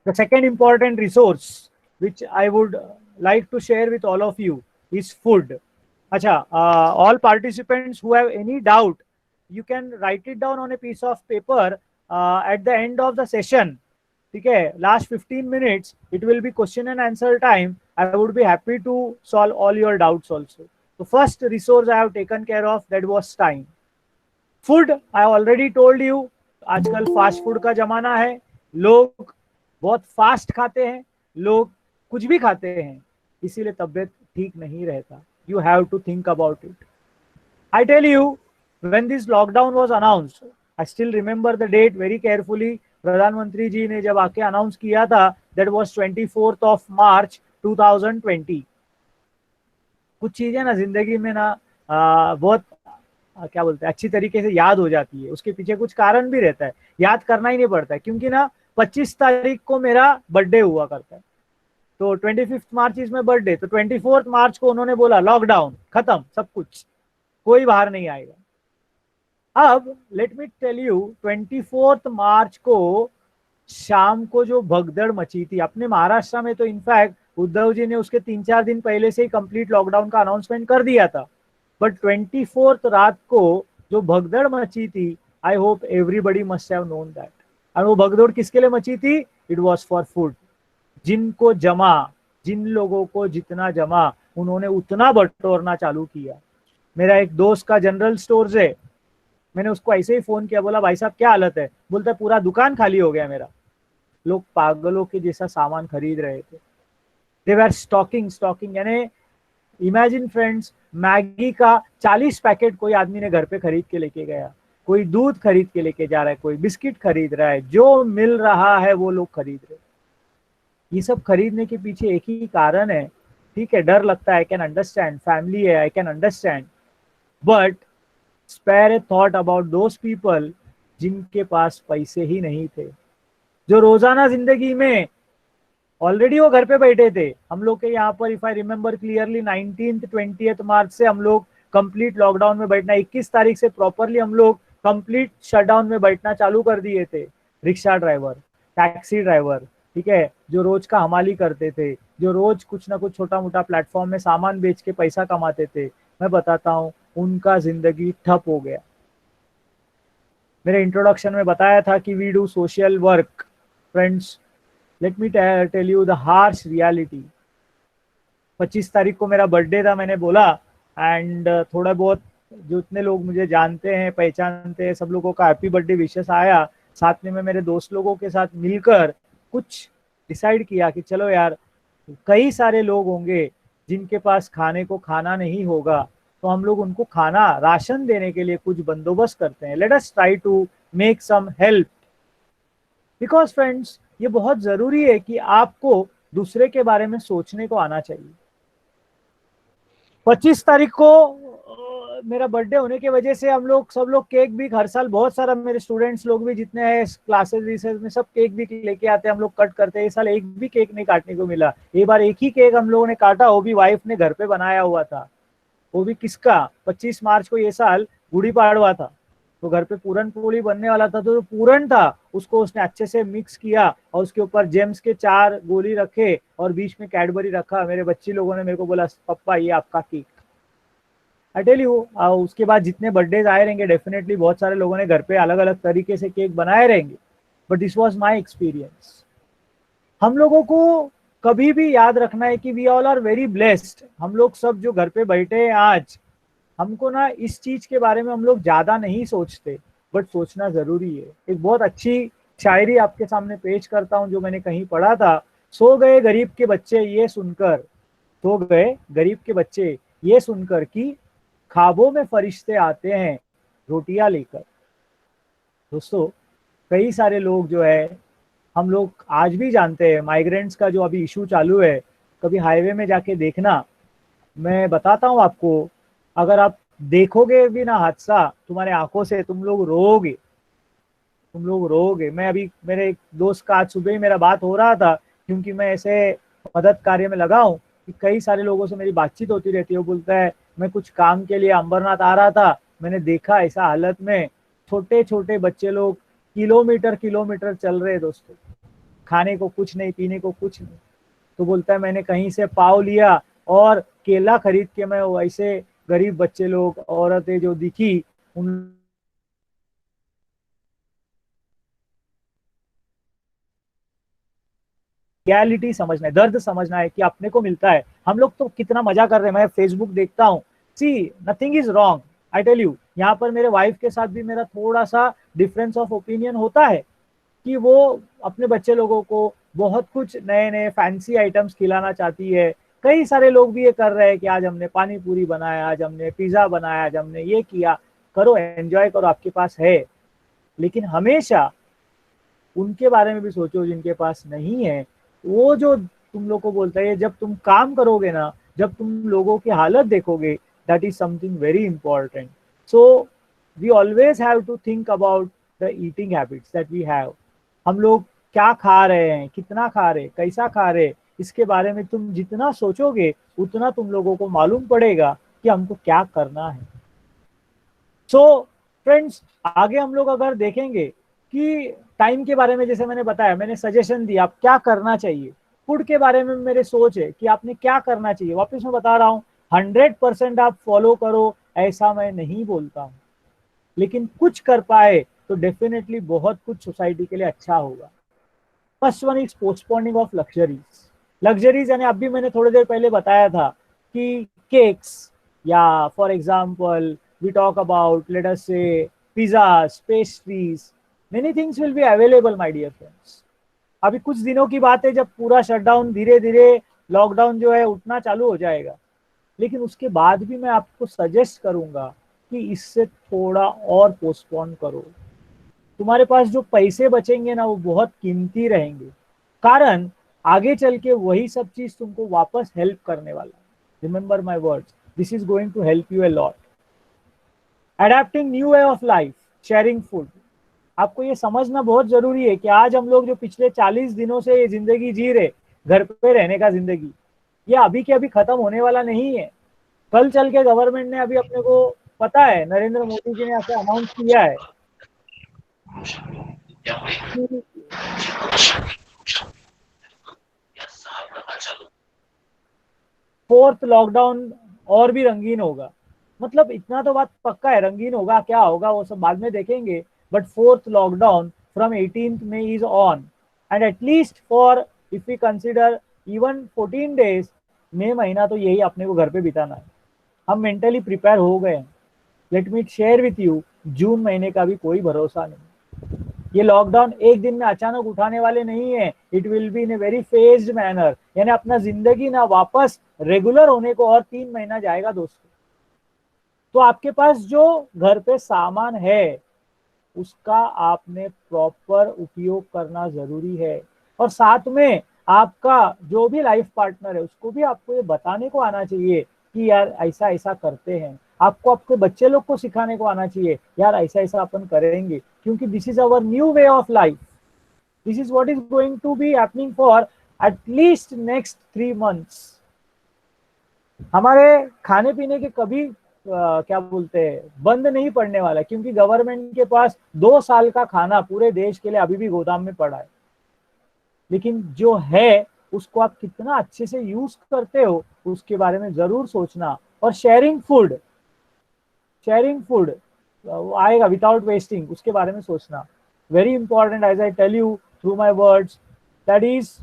The second important resource which I would like to share with all of you is food. Acha, all participants who have any doubt, you can write it down on a piece of paper at the end of the session. Okay, last 15 minutes it will be question and answer time. I would be happy to solve all your doubts also. The first resource I have taken care of, that was time. Food, I already told you, आजकल fast food का जमाना है, लोग बहुत fast खाते हैं, लोग कुछ भी खाते हैं, इसीलिए तबीयत ठीक नहीं रहता. You have to think about it. I tell you, when this lockdown was announced, I still remember the date very carefully. प्रधानमंत्री जी ने जब आके अनाउंस किया था, that was 24th of March 2020. कुछ चीजें ना जिंदगी में ना बहुत क्या बोलते हैं, अच्छी तरीके से याद हो जाती है. उसके पीछे कुछ कारण भी रहता है, याद करना ही नहीं पड़ता है, क्योंकि ना 25 तारीख को मेरा बर्थडे हुआ करता है. तो 25 मार्च इज माई बर्थडे, तो 24 मार्च को उन्होंने बोला लॉकडाउन खत्म, सब कुछ, कोई बाहर नहीं आएगा. अब लेट मी टेल यू, 24 मार्च को शाम को जो भगदड़ मची थी अपने महाराष्ट्र में, तो इनफैक्ट उद्धव जी ने उसके 3-4 दिन पहले से ही कंप्लीट लॉकडाउन का अनाउंसमेंट कर दिया था. बट 24 रात को जो भगदड़ मची थी, I hope everybody must have known that. और वो भगदड़ किसके लिए मची थी? It was for food. जिनको जमा, जिन लोगों को जितना जमा, उन्होंने उतना बटोरना चालू किया. मेरा एक दोस्त का जनरल स्टोर्स है, मैंने उसको ऐसे ही फोन किया, बोला भाई साहब क्या हालत है? बोलता है पूरा दुकान खाली हो गया मेरा. लोग पागलों के जैसा सामान खरीद रहे थे. दे वर स्टॉकिंग, यानी इमेजिन फ्रेंड्स, मैगी का 40 पैकेट कोई आदमी ने घर पे खरीद के लेके गया, कोई दूध खरीद के लेके जा रहा है, कोई बिस्किट खरीद रहा है, जो मिल रहा है वो लोग खरीद रहे. ये सब खरीदने के पीछे एक ही कारण है. ठीक है, डर लगता है, आई कैन अंडरस्टैंड, फैमिली है, I can understand, but spare a thought about those people जिनके पास पैसे ही नहीं थे, जो रोजाना जिंदगी में ऑलरेडी वो घर पे बैठे थे. हम लोग के यहाँ पर, if I remember clearly, 19th-20th मार्च से हम लोग कंप्लीट लॉकडाउन में बैठना, 21 तारीख से प्रॉपरली हम लोग कंप्लीट शटडाउन में बैठना चालू कर दिए थे. रिक्शा ड्राइवर, टैक्सी ड्राइवर, ठीक है, जो रोज का हमाली करते थे, जो रोज कुछ ना कुछ छोटा मोटा प्लेटफॉर्म में सामान बेच के पैसा कमाते थे, मैं बताता हूँ उनका जिंदगी ठप हो गया. मेरे इंट्रोडक्शन में बताया था कि we do social work. Friends, let me tell you the harsh reality. 25 तारीख को मेरा बर्थडे था, मैंने बोला, एंड थोड़ा बहुत जो इतने लोग मुझे जानते हैं, पहचानते हैं, सब लोगों का हैप्पी बर्थडे विशेस आया. साथ में मैं मेरे दोस्त लोगों के साथ मिलकर कुछ डिसाइड किया कि चलो यार, कई सारे लोग होंगे जिनके पास खाने को खाना नहीं होगा, तो हम लोग उनको खाना, राशन देने के लिए कुछ बंदोबस्त करते हैं. Let us try to make some help, because friends, ये बहुत जरूरी है कि आपको दूसरे के बारे में सोचने को आना चाहिए. 25 तारीख को मेरा बर्थडे होने की वजह से हम लोग सब लोग केक भी, हर साल बहुत सारा मेरे स्टूडेंट्स लोग भी जितने हैं क्लासेस रिसर्च में, सब केक भी लेके आते हैं, हम लोग कट करते हैं. इस साल एक भी केक नहीं काटने को मिला. ये बार एक ही केक हम लोगों ने काटा, वो भी वाइफ ने घर पे बनाया हुआ था. वो भी किसका? 25 मार्च को ये साल गुड़ी पाड़वा था, तो घर पे पूरन पोली बनने वाला था, तो जो पूरन था उसको उसने अच्छे से मिक्स किया और उसके ऊपर जेम्स के 4 गोली रखे और बीच में कैडबरी रखा. मेरे बच्ची लोगों ने मेरे को बोला पप्पा ये आपका केक. आई टेल यू, उसके बाद जितने बर्थडे आए रहेंगे, डेफिनेटली बहुत सारे लोगों ने घर पे अलग अलग तरीके से केक बनाए रहेंगे, but this was my experience. हम लोगों को कभी भी याद रखना है कि we all are very blessed. हम लोग सब जो घर पे बैठे हैं आज, हमको ना इस चीज के बारे में हम लोग ज्यादा नहीं सोचते, बट सोचना जरूरी है. एक बहुत अच्छी शायरी आपके सामने पेश करता हूँ जो मैंने कहीं पढ़ा था. सो गए गरीब के बच्चे ये सुनकर, सो गए गरीब के बच्चे ये सुनकर कि ख्वाबों में फरिश्ते आते हैं रोटियां लेकर. दोस्तों, कई सारे लोग जो है, हम लोग आज भी जानते हैं, माइग्रेंट्स का जो अभी इशू चालू है, कभी हाईवे में जाके देखना. मैं बताता हूँ आपको, अगर आप देखोगे भी ना हादसा तुम्हारे आंखों से, तुम लोग रोओगे, तुम लोग रोओगे. मैं अभी, मेरे एक दोस्त का आज सुबह ही मेरा बात हो रहा था, क्योंकि मैं ऐसे मदद कार्य में लगा हूँ कि कई सारे लोगों से मेरी बातचीत होती रहती है. वो बोलता है मैं कुछ काम के लिए अंबरनाथ आ रहा था, मैंने देखा ऐसा हालत में छोटे छोटे बच्चे लोग किलोमीटर किलोमीटर चल रहे. दोस्तों, खाने को कुछ नहीं, पीने को कुछ नहीं. तो बोलता है मैंने कहीं से पाव लिया और केला खरीद के मैं वैसे गरीब बच्चे लोग, औरतें जो दिखी, उन रियलिटी समझना है, दर्द समझना है कि अपने को मिलता है. हम लोग तो कितना मजा कर रहे हैं. मैं फेसबुक देखता हूँ, see nothing is wrong. I tell you, यहाँ पर मेरे वाइफ के साथ भी मेरा थोड़ा सा डिफरेंस ऑफ ओपिनियन होता है कि वो अपने बच्चे लोगों को बहुत कुछ नए नए फैंसी आइटम्स खिलाना चाहती है। कई सारे लोग भी ये कर रहे हैं कि आज हमने पानी पूरी बनाया, आज हमने पिज्जा बनाया, आज हमने ये किया। करो, एंजॉय करो, आपके पास है। लेकिन हमेशा उनके बारे में भी सोचो जिनके पास नहीं है। वो जो तुम लोग को बोलता है, जब तुम काम करोगे ना, जब तुम लोगों की हालत देखोगे, that is something very important. So we always have to think about the eating habits that we have. हम लोग क्या खा रहे हैं, कितना खा रहे, कैसा खा रहे, इसके बारे में तुम जितना सोचोगे उतना तुम लोगों को मालूम पड़ेगा कि हमको क्या करना है। सो फ्रेंड्स, आगे हम लोग अगर देखेंगे कि टाइम के बारे में, जैसे मैंने बताया, मैंने सजेशन दिया आप क्या करना चाहिए। फूड के बारे में मेरे सोच है कि आपने क्या करना चाहिए। वापस मैं बता रहा हूँ, 100% आप फॉलो करो ऐसा मैं नहीं बोलता हूँ, लेकिन कुछ कर पाए तो डेफिनेटली बहुत कुछ सोसाइटी के लिए अच्छा होगा। First one is postponing of luxuries. Luxuries यानी अभी मैंने थोड़ी देर पहले बताया था कि केक्स, या for example we talk about, let us say, pizzas, pastries, many things will be available, my dear friends. अभी कुछ दिनों की बात है जब पूरा शटडाउन, धीरे धीरे लॉकडाउन जो है उठना चालू हो जाएगा। लेकिन उसके बाद भी मैं आपको सजेस्ट करूंगा कि इससे थोड़ा और पोस्टपोन करो। तुम्हारे पास जो पैसे बचेंगे ना, वो बहुत कीमती रहेंगे, कारण आगे चल के वही सब चीज तुमको वापस हेल्प करने वाला है। Remember my words, this is going to help you a lot. Adapting new way of life, sharing food. आपको ये समझना बहुत जरूरी है कि आज हम लोग जो पिछले 40 दिनों से ये जिंदगी जी रहे, घर पे रहने का जिंदगी, ये अभी के अभी खत्म होने वाला नहीं है। कल चल के गवर्नमेंट ने, अभी अपने को पता है, नरेंद्र मोदी जी ने ऐसा अनाउंस किया है कि फोर्थ लॉकडाउन और भी रंगीन होगा। मतलब इतना तो बात पक्का है, रंगीन होगा, क्या होगा वो सब बाद में देखेंगे। But fourth lockdown from 18th May is on, and at least for, if we consider, even 14 days, मई महीना तो यही अपने को घर पे बिताना है। हम मेंटली प्रिपेयर हो गए हैं। Let me share with you, जून महीने का भी कोई भरोसा नहीं। ये लॉकडाउन एक दिन में अचानक उठाने वाले नहीं है। It will B in a very phased manner, यानी अपना जिंदगी ना वापस रेगुलर होने को और 3 महीना जाएगा दोस्तों। तो आपके पास जो घर पे सामान है उसका आपने प्रॉपर उपयोग करना जरूरी है। और साथ में आपका जो भी लाइफ पार्टनर है उसको भी आपको ये बताने को आना चाहिए कि यार ऐसा ऐसा करते हैं। आपको आपके बच्चे लोग को सिखाने को आना चाहिए, यार ऐसा ऐसा अपन करेंगे, क्योंकि this is our new way of life. This is what is going to be happening for at least next 3 months। हमारे खाने पीने के कभी क्या बोलते हैं, बंद नहीं पड़ने वाला, क्योंकि गवर्नमेंट के पास 2 साल का खाना पूरे देश के लिए अभी भी गोदाम में पड़ा है। लेकिन जो है उसको आप कितना अच्छे से यूज करते हो उसके बारे में जरूर सोचना। और शेयरिंग फूड, शेयरिंग फूड आएगा विदाउट वेस्टिंग, उसके बारे में सोचना। Very important, as I tell you through my words, that is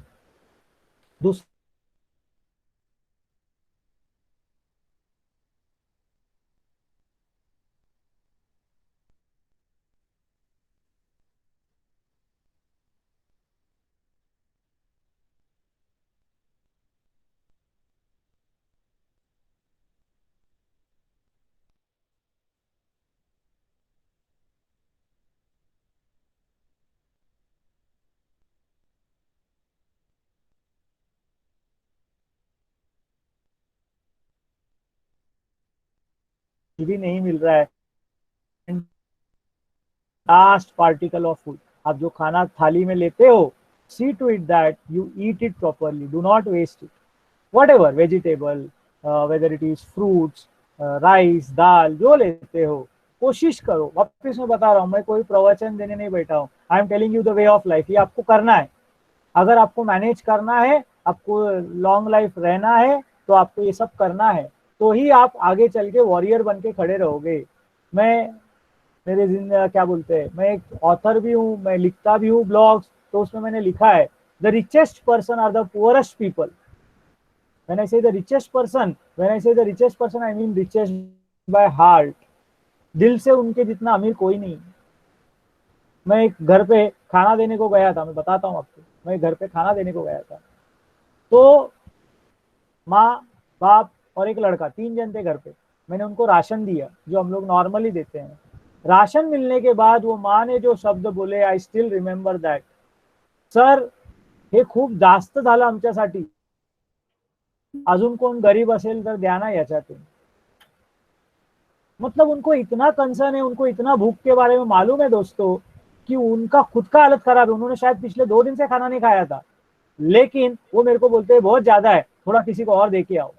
भी नहीं मिल रहा है। लास्ट पार्टिकल ऑफ फूड, आप जो खाना थाली में लेते हो, see to it that you eat it properly, do not waste it. What vegetable, whether it is fruits, rice, dal, जो लेते हो कोशिश करो। वापिस मैं बता रहा हूँ, मैं कोई प्रवचन देने नहीं बैठा हूँ। I am telling you the way of life, ये आपको करना है। अगर आपको मैनेज करना है, आपको लॉन्ग लाइफ रहना है, तो आपको ये सब करना है, तो ही आप आगे चल के वॉरियर बन के खड़े रहोगे। मैं मेरे क्या बोलते हैं, मैं एक ऑथर भी हूँ, मैं लिखता भी हूँ ब्लॉग्स। तो उसमें मैंने लिखा है, the richest person are the poorest people. When I say the richest person, when I say the richest person, I mean richest by heart. दिल से उनके जितना अमीर कोई नहीं। मैं एक घर पे खाना देने को गया था, मैं बताता हूँ आपको, मैं घर पे खाना देने को गया था, तो माँ, बाप और एक लड़का, 3 जन थे घर पे। मैंने उनको राशन दिया जो हम लोग नॉर्मली देते हैं। राशन मिलने के बाद वो माँ ने जो शब्द बोले, I still remember that, sir हे खूप जास्त झालं आमच्यासाठी, अजून कोण गरीब असेल तर द्या ना याच्यातून. मतलब उनको इतना कंसर्न है, उनको इतना भूख के बारे में मालूम है दोस्तों कि उनका खुद का हालत खराब है, उन्होंने शायद पिछले 2 दिन से खाना नहीं खाया था, लेकिन वो मेरे को बोलते हैं बहुत ज्यादा है, थोड़ा किसी को और दे के आओ.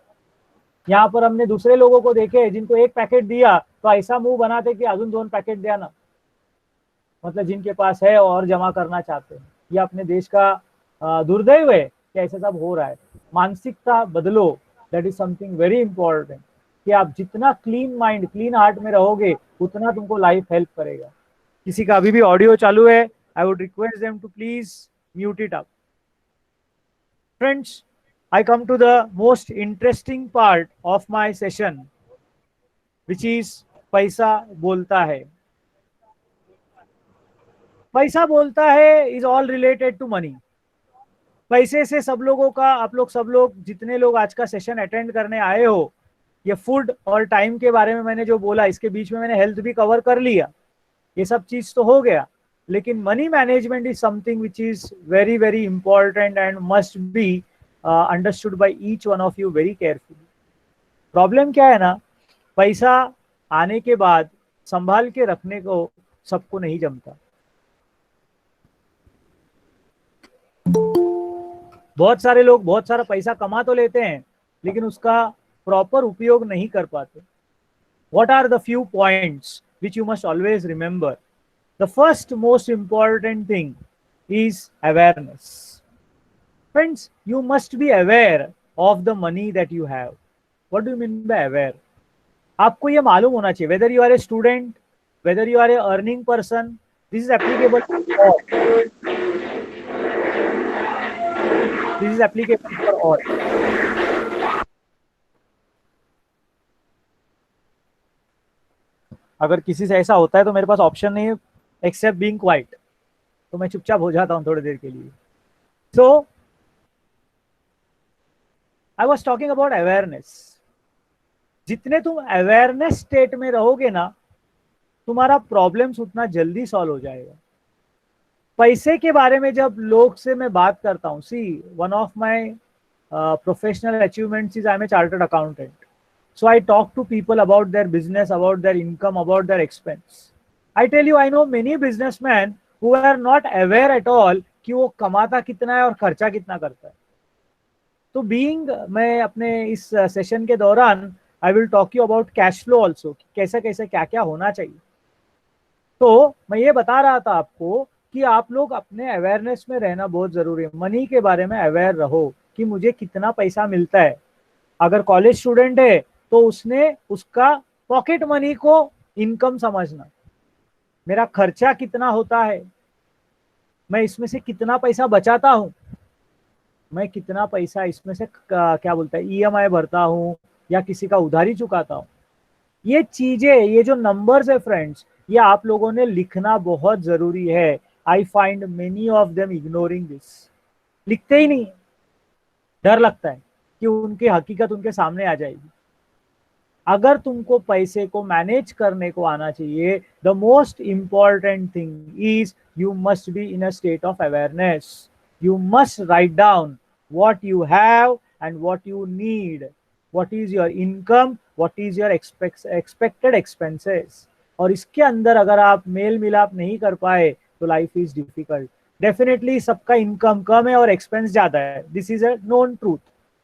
यहाँ पर हमने दूसरे लोगों को देखे जिनको 1 पैकेट दिया तो ऐसा मुंह बनाते कि अजून 2 पैकेट द्या ना. मतलब जिनके पास है और जमा करना चाहते हैं. ये अपने देश का दुर्दैव है कि ऐसा सब हो रहा है. मानसिकता बदलो, that is something very important. कि आप जितना क्लीन माइंड, क्लीन हार्ट में रहोगे उतना तुमको लाइफ हेल्प करेगा. किसी का अभी भी ऑडियो चालू है, I would request them to please mute it up. Friends, I come to the most interesting part of my session, which is पैसा बोलता है. पैसा बोलता है is all related to money. पैसे से सब लोगों का, आप लोग सब लोग जितने लोग आज का सेशन अटेंड करने आए हो, ये फूड और टाइम के बारे में मैंने जो बोला, इसके बीच में मैंने हेल्थ भी कवर कर लिया, ये सब चीज तो हो गया. लेकिन money management is something which is very very important and must be understood by each one of you very carefully. Problem क्या है ना, पैसा आने के बाद संभाल के रखने को सबको नहीं जमता. बहुत सारे लोग बहुत सारा पैसा कमा तो लेते हैं लेकिन उसका प्रॉपर उपयोग नहीं कर पाते. What are the few points which you must always remember? The first most important thing is awareness. Friends, you must be aware of the money that you have. What do you mean by aware? आपको ये मालूम होना चाहिए, whether you are a student, whether you are a earning person, this is applicable for all. This is applicable for all. अगर किसी से ऐसा होता है तो मेरे पास ऑप्शन नहीं है एक्सेप्ट बीइंग क्वाइट, तो मैं चुपचाप हो जाता हूं थोड़ी देर के लिए. So I was talking about awareness. जितने तुम अवेयरनेस स्टेट में रहोगे ना, तुम्हारा प्रॉब्लम्स उतना जल्दी सॉल्व हो जाएगा. पैसे के बारे में जब लोग से मैं बात करता हूँ, see one of my professional achievements is I am a chartered accountant. So I talk to people about their business, about their income, about their expense. I tell you, I know many businessmen who are not aware at all कि वो कमाता कितना है और खर्चा कितना करता है. तो बीइंग, मैं अपने इस सेशन के दौरान I will talk you about cash flow also, कैसे कैसे क्या क्या होना चाहिए. तो मैं ये बता रहा था आपको कि आप लोग अपने अवेयरनेस में रहना बहुत जरूरी है. मनी के बारे में अवेयर रहो कि मुझे कितना पैसा मिलता है. अगर कॉलेज स्टूडेंट है तो उसने उसका पॉकेट मनी को इनकम समझना. मेरा खर्चा कितना होता है, मैं इसमें से कितना पैसा बचाता हूं, मैं कितना पैसा इसमें से क्या बोलता है ईएमआई भरता हूं या किसी का उधारी चुकाता हूं. ये चीजें, ये जो नंबर्स है फ्रेंड्स, ये आप लोगों ने लिखना बहुत जरूरी है. I find many of them ignoring this. लिखते ही नहीं, डर लगता है कि उनकी हकीकत उनके सामने आ जाएगी. अगर तुमको पैसे को मैनेज करने को आना चाहिए, the most important thing is you must be in a state of awareness. You must write down what you have and what you need, what is your income, what is your expected expenses. और इसके अंदर अगर आप mail मिलाप नहीं कर पाए तो लाइफ इज डिफिकल्ट. डेफिनेटली सबका इनकम कम है और एक्सपेंस ज्यादा है, this is a known truth.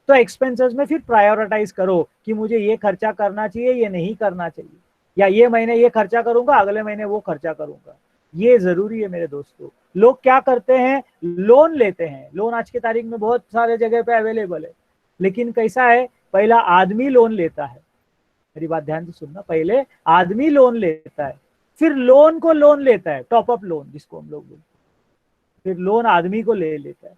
तो एक्सपेंसेस में फिर प्रायोरिटाइज करो कि मुझे ये खर्चा करना चाहिए, ये नहीं करना चाहिए, या ये महीने ये खर्चा करूंगा, अगले महीने वो खर्चा करूंगा. ये जरूरी है मेरे दोस्तों. लोग क्या करते हैं, लोन लेते हैं. लोन आज की तारीख में बहुत सारे जगह पे अवेलेबल है, लेकिन कैसा है, पहला आदमी लोन लेता है. मेरी बात ध्यान से सुनना, पहले आदमी लोन लेता है, फिर लोन को लोन लेता है, टॉपअप लोन जिसको हम लोग बोलते हैं, फिर लोन आदमी को ले लेता है.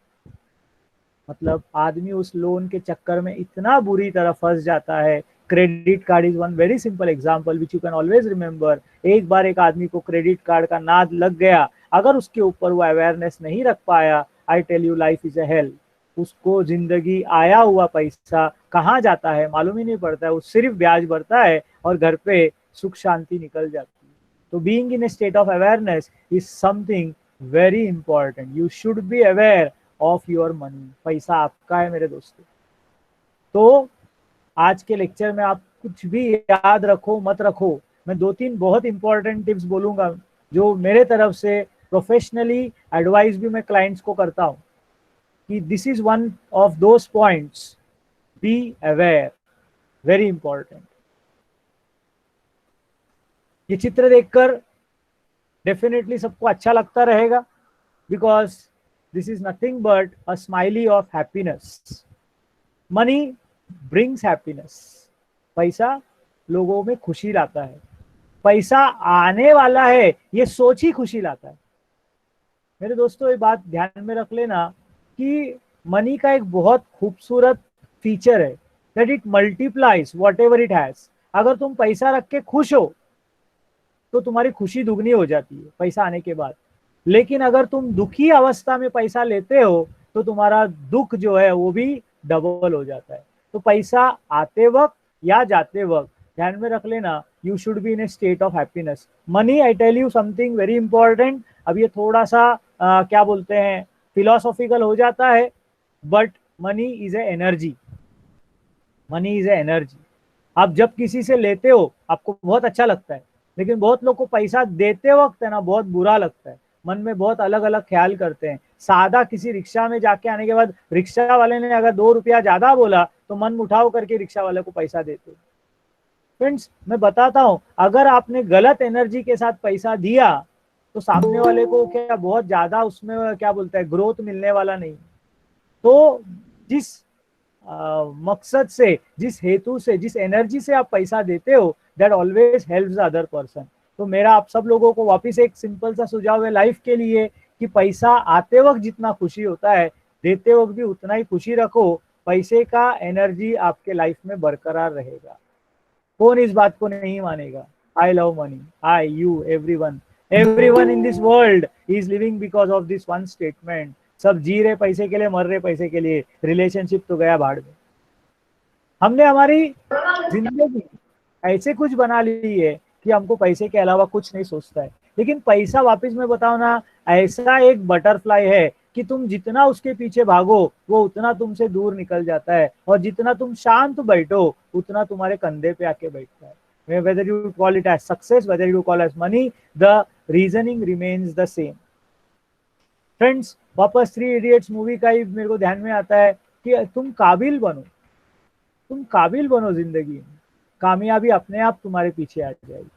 मतलब आदमी उस लोन के चक्कर में इतना बुरी तरह फंस जाता है. Credit card is one very simple example which you can always remember. एक बार एक आदमी को क्रेडिट कार्ड का नाद लग गया, अगर उसके ऊपर वो अवेयरनेस नहीं रख पाया, I tell you life is a hell. उसको जिंदगी आया हुआ पैसा कहाँ जाता है मालूम ही नहीं पड़ता है, वो सिर्फ ब्याज भरता है और घर पे सुख शांति निकल जाती है। तो being in a state of awareness is something very important. You should be aware of your money. पैसा आपका है मेरे दोस्तों। तो आज के लेक्चर में आप कुछ भी याद रखो मत रखो, मैं 2-3 बहुत इंपॉर्टेंट टिप्स बोलूंगा जो मेरे तरफ से प्रोफेशनली एडवाइस भी मैं क्लाइंट्स को करता हूं कि this is one of those points, be aware, very important. ये चित्र देखकर डेफिनेटली सबको अच्छा लगता रहेगा, because this is nothing but a smiley of happiness. Money brings happiness. पैसा लोगों में खुशी लाता है। पैसा आने वाला है ये सोच ही खुशी लाता है। मेरे दोस्तों ये बात ध्यान में रख लेना कि मनी का एक बहुत खूबसूरत फीचर है that it multiplies what ever it has. अगर तुम पैसा रख के खुश हो तो तुम्हारी खुशी दुगनी हो जाती है पैसा आने के बाद। लेकिन अगर तुम दुखी अवस्था में पैसा लेते हो तो तुम्हारा दुख जो है वो भी डबल हो जाता है। तो पैसा आते वक्त या जाते वक्त ध्यान में रख लेना, you should be in a state of happiness. Money, I tell you something very important. अब ये थोड़ा सा क्या बोलते हैं फिलोसॉफिकल हो जाता है, but money is a energy. Money is a energy. आप जब किसी से लेते हो आपको बहुत अच्छा लगता है, लेकिन बहुत लोग को पैसा देते वक्त है ना बहुत बुरा लगता है। मन में बहुत अलग अलग ख्याल करते हैं। सादा किसी रिक्शा में जाके आने के बाद रिक्शा वाले ने अगर 2 रुपया ज्यादा बोला तो मन उठाव करके रिक्शा वाले को पैसा देते हो। फ्रेंड्स, मैं बताता हूं, अगर आपने गलत एनर्जी के साथ पैसा दिया तो सामने वाले को क्या बहुत ज्यादा उसमें क्या बोलते हैं ग्रोथ मिलने वाला नहीं। तो जिस मकसद से, जिस हेतु से, जिस एनर्जी से आप पैसा देते हो, that always helps the other person. तो मेरा आप सब लोगों को वापस एक सिंपल सा सुझाव है लाइफ के लिए कि पैसा आते वक्त जितना खुशी होता है देते वक्त भी उतना ही खुशी रखो। पैसे का एनर्जी आपके लाइफ में बरकरार रहेगा। कौन इस बात को नहीं मानेगा? I love money, I, you, everyone in this world is living because of this one statement. सब जी रहे पैसे के लिए, मर रहे पैसे के लिए। रिलेशनशिप तो गया भाड़ में। हमने हमारी जिंदगी ऐसे कुछ बना ली है कि हमको पैसे के अलावा कुछ नहीं सोचता है। लेकिन पैसा वापस में बताओ ना, ऐसा एक बटरफ्लाई है कि तुम जितना उसके पीछे भागो वो उतना तुमसे दूर निकल जाता है, और जितना तुम शांत बैठो उतना तुम्हारे कंधे पे आके बैठता है। Whether you call it as success, whether you call as money, the reasoning remains the same. Friends, वापस 3 इडियट्स मूवी का ही मेरे को ध्यान में आता है कि तुम काबिल बनो, तुम काबिल बनो जिंदगी में, कामयाबी अपने आप तुम्हारे पीछे आ जाएगी।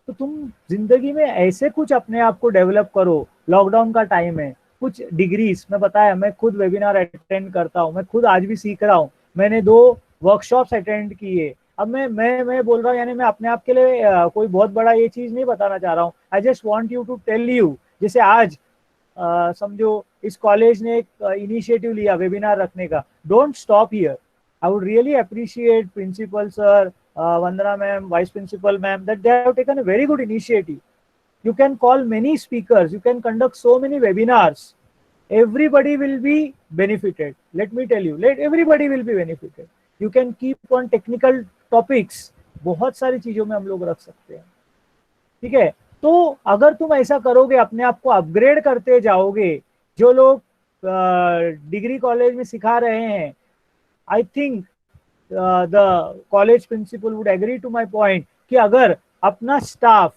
तो तुम जिंदगी में ऐसे कुछ अपने आप को डेवलप करो। लॉकडाउन का टाइम है, कुछ डिग्रीज मैं बताया, मैं खुद वेबिनार अटेंड करता हूँ, मैं खुद आज भी सीख रहा हूँ। मैंने 2 वर्कशॉप्स अटेंड किए। अब मैं बोल रहा हूँ, यानी मैं अपने आप के लिए कोई बहुत बड़ा ये चीज नहीं बताना चाह रहा हूँ। I just want you to tell you, जैसे आज समझो इस कॉलेज ने एक इनिशिएटिव लिया वेबिनार रखने का। Don't stop here. I would really appreciate principal sir, Vandana ma'am, vice principal ma'am, that they have taken a very good initiative. You can call many speakers, you can conduct so many webinars. Everybody will be benefited. Let me tell you, everybody will be benefited. You can keep on technical topics. बहुत सारी चीजों में हम लोग रख सकते हैं, ठीक है। तो अगर तुम ऐसा करोगे, अपने आप को अपग्रेड करते जाओगे, जो लोग डिग्री कॉलेज में सिखा रहे हैं, I think the college principal would agree to my point कि अगर अपना स्टाफ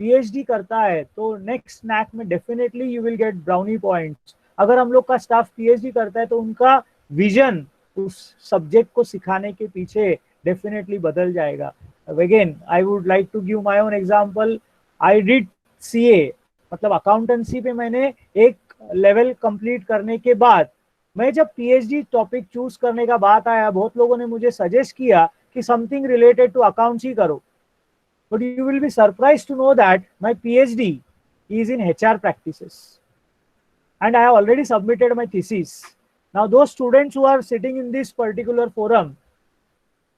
पीएचडी करता है तो नेक्स्ट स्नैक में definitely you will get brownie points. अगर हम लोग का स्टाफ पीएचडी करता है तो उनका विजन उस सब्जेक्ट को सिखाने के पीछे डेफिनेटली बदल जाएगा। Again I would like to give my own example. I did CA, मतलब अकाउंटेंसी पे मैंने एक लेवल कंप्लीट करने के बाद मैं जब पीएचडी टॉपिक चूज करने का बात आया, बहुत लोगों ने मुझे सजेस्ट किया कि समथिंग रिलेटेड टू अकाउंट्स ही करो। But you will be surprise to know that my PhD is in HR practices and I have already submitted my thesis. Now those students who are sitting in this particular forum,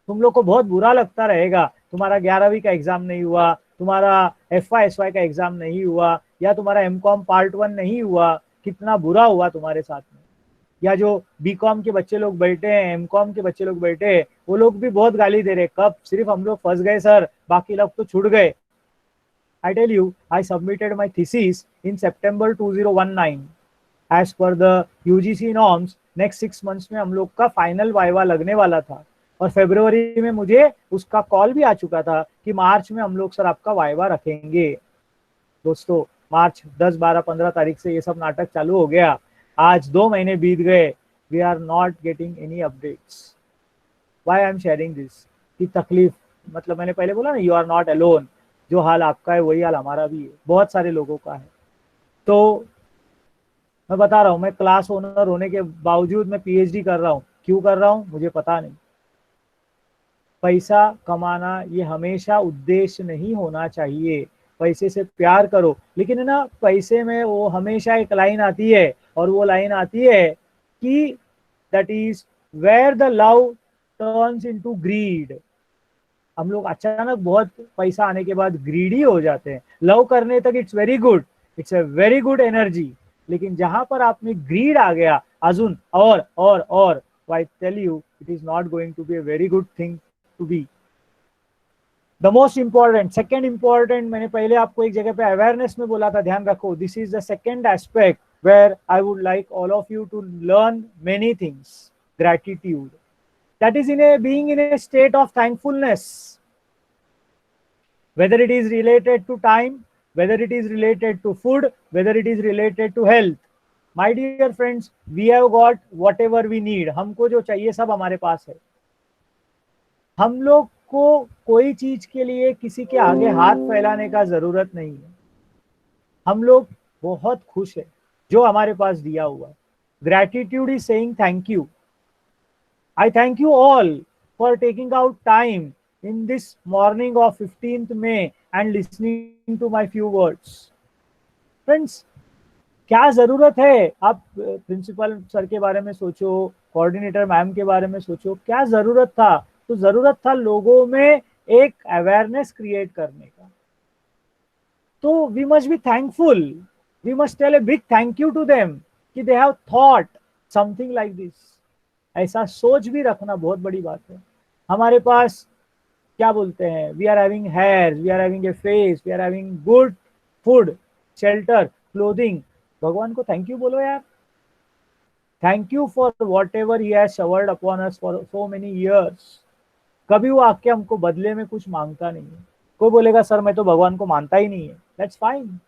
तुम लोग को बहुत बुरा लगता रहेगा, तुम्हारा 11वीं का एग्जाम नहीं हुआ, तुम्हारा FY SY का एग्जाम नहीं हुआ, या तुम्हारा MCOM पार्ट 1 नहीं हुआ, कितना बुरा हुआ तुम्हारे साथ में। या जो BCOM के बच्चे लोग बैठे हैं, MCOM के बच्चे लोग बैठे हैं, वो लोग भी बहुत गाली दे रहे, कब सिर्फ हम लोग फंस गए सर, बाकी लोग तो छूट गए। I tell you, I submitted my thesis in September 2019 as per the UGC norms। Next 6 months में हम लोग का फाइनल वाइवा लगने वाला था, और फरवरी में मुझे उसका कॉल भी आ चुका था कि मार्च में हम लोग सर आपका वाइवा रखेंगे। दोस्तों, मार्च 10, 12, 15 तारीख से ये सब नाटक चालू हो गया। आज 2 महीने बीत गए, we are not getting any updates. Why I am sharing this, कि तकलीफ, मतलब मैंने पहले बोला ना, यू आर नॉट अलोन। जो हाल आपका है वही हाल हमारा भी है, बहुत सारे लोगों का है। तो मैं बता रहा हूँ, मैं क्लास ओनर होने के बावजूद मैं PhD कर रहा हूँ। क्यों कर रहा हूँ मुझे पता नहीं। पैसा कमाना ये हमेशा उद्देश्य नहीं होना चाहिए। पैसे से प्यार करो, लेकिन है ना, पैसे में वो हमेशा एक लाइन आती है, और वो लाइन आती है कि that is where the love turns into greed. हम लोग अचानक बहुत पैसा आने के बाद ग्रीडी हो जाते हैं। लव करने तक it's very good, it's a very good energy, लेकिन जहां पर आप में ग्रीड आ गया, अजून और I tell you, it is not going to be a very good thing to be. The most important, second important, मैंने पहले आपको एक जगह पे अवेयरनेस में बोला था, ध्यान रखो, this is the second aspect where I would like all of you to learn many things. Gratitude, that is being in a state of thankfulness, whether it is related to time, whether it is related to food, whether it is related to health। My dear friends, we have got whatever we need। हमको जो चाहिए सब हमारे पास है। हम लोग को कोई चीज के लिए किसी के आगे हाथ फैलाने का जरूरत नहीं है। हम लोग बहुत खुश है जो हमारे पास दिया हुआ है। Gratitude is saying thank you. I thank you all for taking out time in this morning of 15th May and listening to my few words। Friends, क्या जरूरत है? आप प्रिंसिपल सर के बारे में सोचो, कोऑर्डिनेटर मैम के बारे में सोचो, क्या जरूरत था? तो जरूरत था लोगों में एक अवेयरनेस क्रिएट करने का। तो we must be thankful, we must tell a big thank you to them कि they have thought something like this. ऐसा सोच भी रखना बहुत बड़ी बात है। हमारे पास क्या बोलते हैं, we are having hair, we are having a face, we are having good food, shelter, clothing. भगवान को थैंक यू बोलो यार। Thank you for whatever he has showered upon us for so many years. कभी वो आके हमको बदले में कुछ मांगता नहीं है। कोई बोलेगा सर मैं तो भगवान को मानता ही नहीं है, दैट्स फाइन।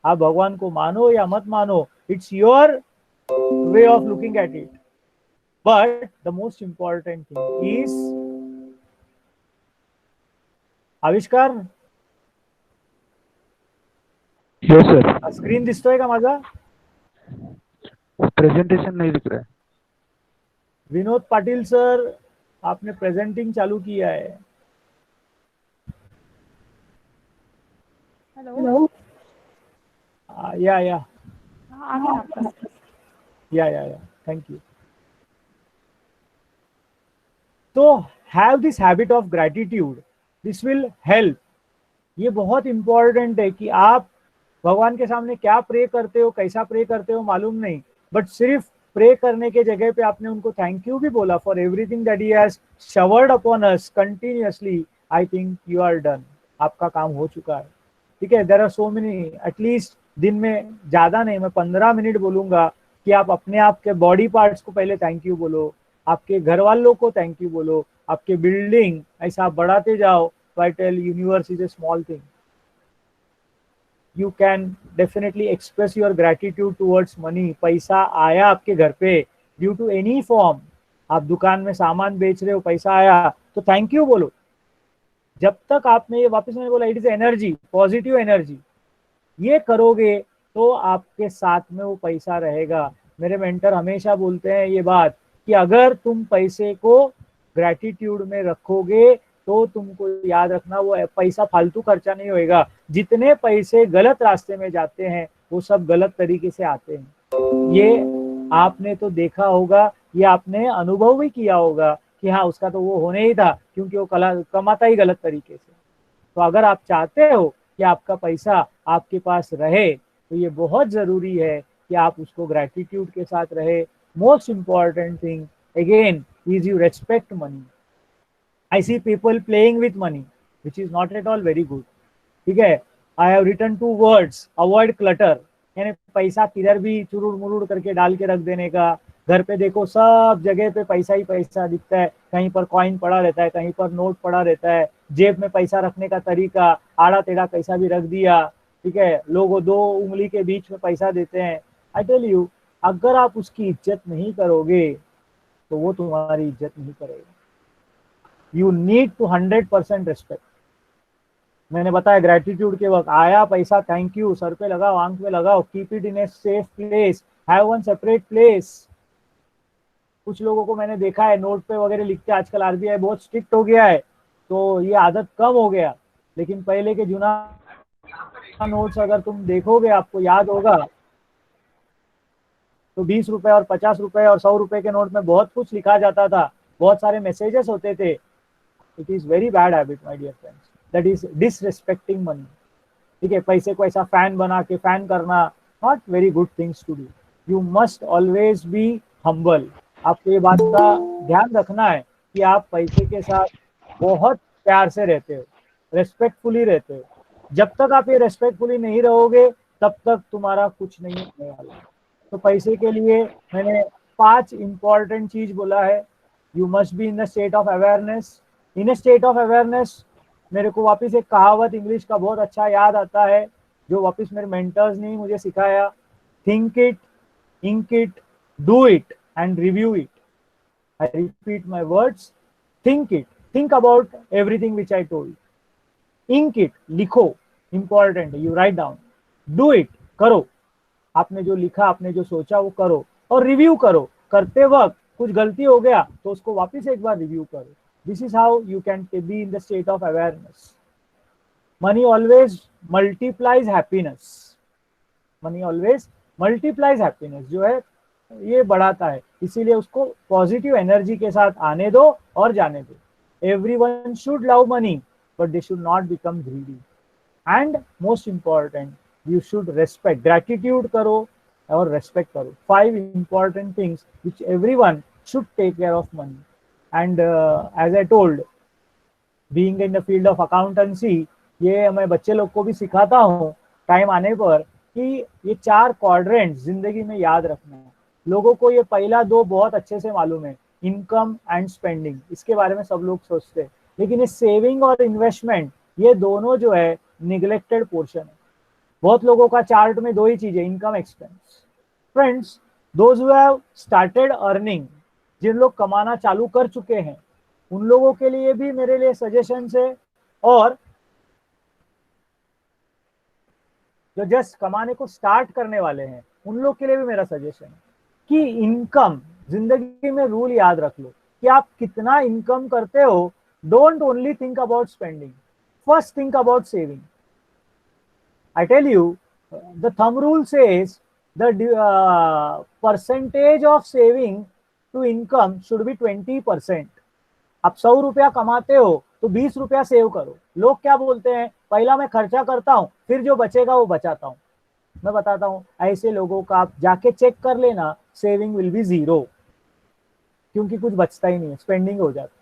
आप भगवान को मानो या मत मानो, it's your way of looking at it. But the most important thing is आविष्कार, यस सर। स्क्रीन दिसतोय का माझा? प्रेजेंटेशन नहीं दिख रहा है। विनोद पाटिल सर, आपने प्रेजेंटिंग चालू किया है। हेलो। या थैंक यू। तो have this habit of gratitude, this will help. ये बहुत इंपॉर्टेंट है कि आप भगवान के सामने क्या प्रे करते हो, कैसा प्रे करते हो मालूम नहीं, बट सिर्फ प्रे करने के जगह पे आपने उनको थैंक यू भी बोला for everything that he has showered upon us continuously. I think you are done, आपका काम हो चुका है। ठीक है, there are so many, at least दिन में ज्यादा नहीं, मैं 15 मिनट बोलूंगा कि आप अपने आप के बॉडी पार्ट्स को पहले थैंक यू बोलो, आपके घर वालों को थैंक यू बोलो, आपके बिल्डिंग, ऐसा आप बढ़ाते जाओ। I tell universe is a small thing. You can definitely express your gratitude towards money. पैसा आया आपके घर पे ड्यू टू एनी फॉर्म, आप दुकान में सामान बेच रहे हो, पैसा आया तो थैंक यू बोलो। जब तक आपने ये, वापस मैंने बोला, it is energy, positive energy, ये करोगे तो आपके साथ में वो पैसा रहेगा। मेरे मेंटर हमेशा बोलते हैं ये बात कि अगर तुम पैसे को ग्रैटिट्यूड में रखोगे तो तुमको याद रखना वो पैसा फालतू खर्चा नहीं होएगा। जितने पैसे गलत रास्ते में जाते हैं वो सब गलत तरीके से आते हैं। ये आपने तो देखा होगा, ये आपने अनुभव भी किया होगा कि हाँ उसका तो वो होने ही था, क्योंकि वो कमाता ही गलत तरीके से। तो अगर आप चाहते हो कि आपका पैसा आपके पास रहे, तो ये बहुत ज़रूरी है कि आप उसको ग्रैटिट्यूड के साथ रहे. Most important thing again is you respect money. I see people playing with money, which is not at all very good. ठीक है. I have written 2 words, avoid clutter. यानी पैसा किधर भी चुरुड़ मुरुड़ करके डाल के रख देने का. घर पे देखो सब जगह पे पैसा ही पैसा दिखता है, कहीं पर कॉइन पड़ा रहता है, कहीं पर नोट पड़ा रहता है. जेब में पैसा रखने का तरीका आड़ा टेढ़ा कैसा भी रख दिया. ठीक है. लोग 2 उंगली के बीच में पैसा देते हैं. आई टेल यू, अगर आप उसकी इज्जत नहीं करोगे तो वो तुम्हारी इज्जत नहीं करेगा. You need to 100% respect. मैंने बताया ग्रेटिट्यूड के वक्त आया पैसा, थैंक यू, सर पे लगाओ, आंख पे लगाओ, keep it in a safe place, have one separate place. कुछ लोगों को मैंने देखा है नोट पे वगैरह लिखते, आजकल आरबीआई बहुत स्ट्रिक्ट हो गया है तो ये आदत कम हो गया, लेकिन पहले के जुना नोट्स अगर तुम देखोगे आपको याद होगा तो 20 रुपए और 50 रुपए और 100 रुपए के नोट में बहुत कुछ लिखा जाता था, बहुत सारे मैसेजेस होते थे. It is very bad habit my dear friends, that is disrespecting money. ठीक है. पैसे को ऐसा फैन बना के फैन करना, not very good things to do. You must always be humble. आपको ये बात का ध्यान रखना है कि आप पैसे के साथ बहुत प्यार से रहते हो, रेस्पेक्टफुली रहते हो. जब तक आप ये रेस्पेक्टफुली नहीं रहोगे तब तक तुम्हारा कुछ नहीं होने वाला. तो पैसे के लिए मैंने 5 इंपॉर्टेंट चीज बोला है. You must be in the state of awareness. In a state of awareness मेरे को वापस एक कहावत इंग्लिश का बहुत अच्छा याद आता है जो वापस मेरे मेंटर्स ने मुझे सिखाया. Think it, ink it, do it and review it. I repeat my words. Think it, think about everything which I told. Ink it, लिखो, इंपॉर्टेंट है, you write down. Do it, करो, आपने जो लिखा, आपने जो सोचा वो करो. और रिव्यू करो, करते वक्त कुछ गलती हो गया तो उसको वापस एक बार रिव्यू करो. This is how you can be in the state of awareness. Money always multiplies happiness. Money always multiplies happiness जो है ये बढ़ाता है, इसीलिए उसको पॉजिटिव एनर्जी के साथ आने दो और जाने दो. Everyone should love money but they should not become greedy. And most important, you should respect. Gratitude करो और respect करो. 5 important things which everyone should take care of money. And as I told, being in the field of accountancy, ये मैं बच्चे लोग को भी सिखाता हूँ टाइम आने पर कि ये 4 क्वाड्रेंट्स जिंदगी में याद रखना है. लोगों को ये पहला 2 बहुत अच्छे से मालूम है, इनकम एंड स्पेंडिंग. इसके बारे में सब लोग सोचते हैं, लेकिन ये सेविंग और इन्वेस्टमेंट ये दोनों जो है निगलेक्टेड पोर्शन है. बहुत लोगों का चार्ट में 2 ही चीजें, income expense. Friends, those who have started earning, जिन लोग कमाना चालू कर चुके हैं, उन लोगों के लिए भी मेरे लिए सजेशन है, और जो जस्ट कमाने को स्टार्ट करने वाले हैं उन लोग के लिए भी मेरा सजेशन है कि इनकम जिंदगी में रूल याद रख लो कि आप कितना इनकम करते हो. Don't only think about spending, first think about saving. I tell you, the thumb rule says the percentage of saving to income should be 20%. आप 100 रुपया कमाते हो तो 20 रुपया सेव करो. लोग क्या बोलते हैं, पहला मैं खर्चा करता हूँ फिर जो बचेगा वो बचाता हूँ. मैं बताता हूँ, ऐसे लोगों का आप जाके चेक कर लेना, सेविंग विल बी 0, क्योंकि कुछ बचता ही नहीं है, स्पेंडिंग हो जाता है.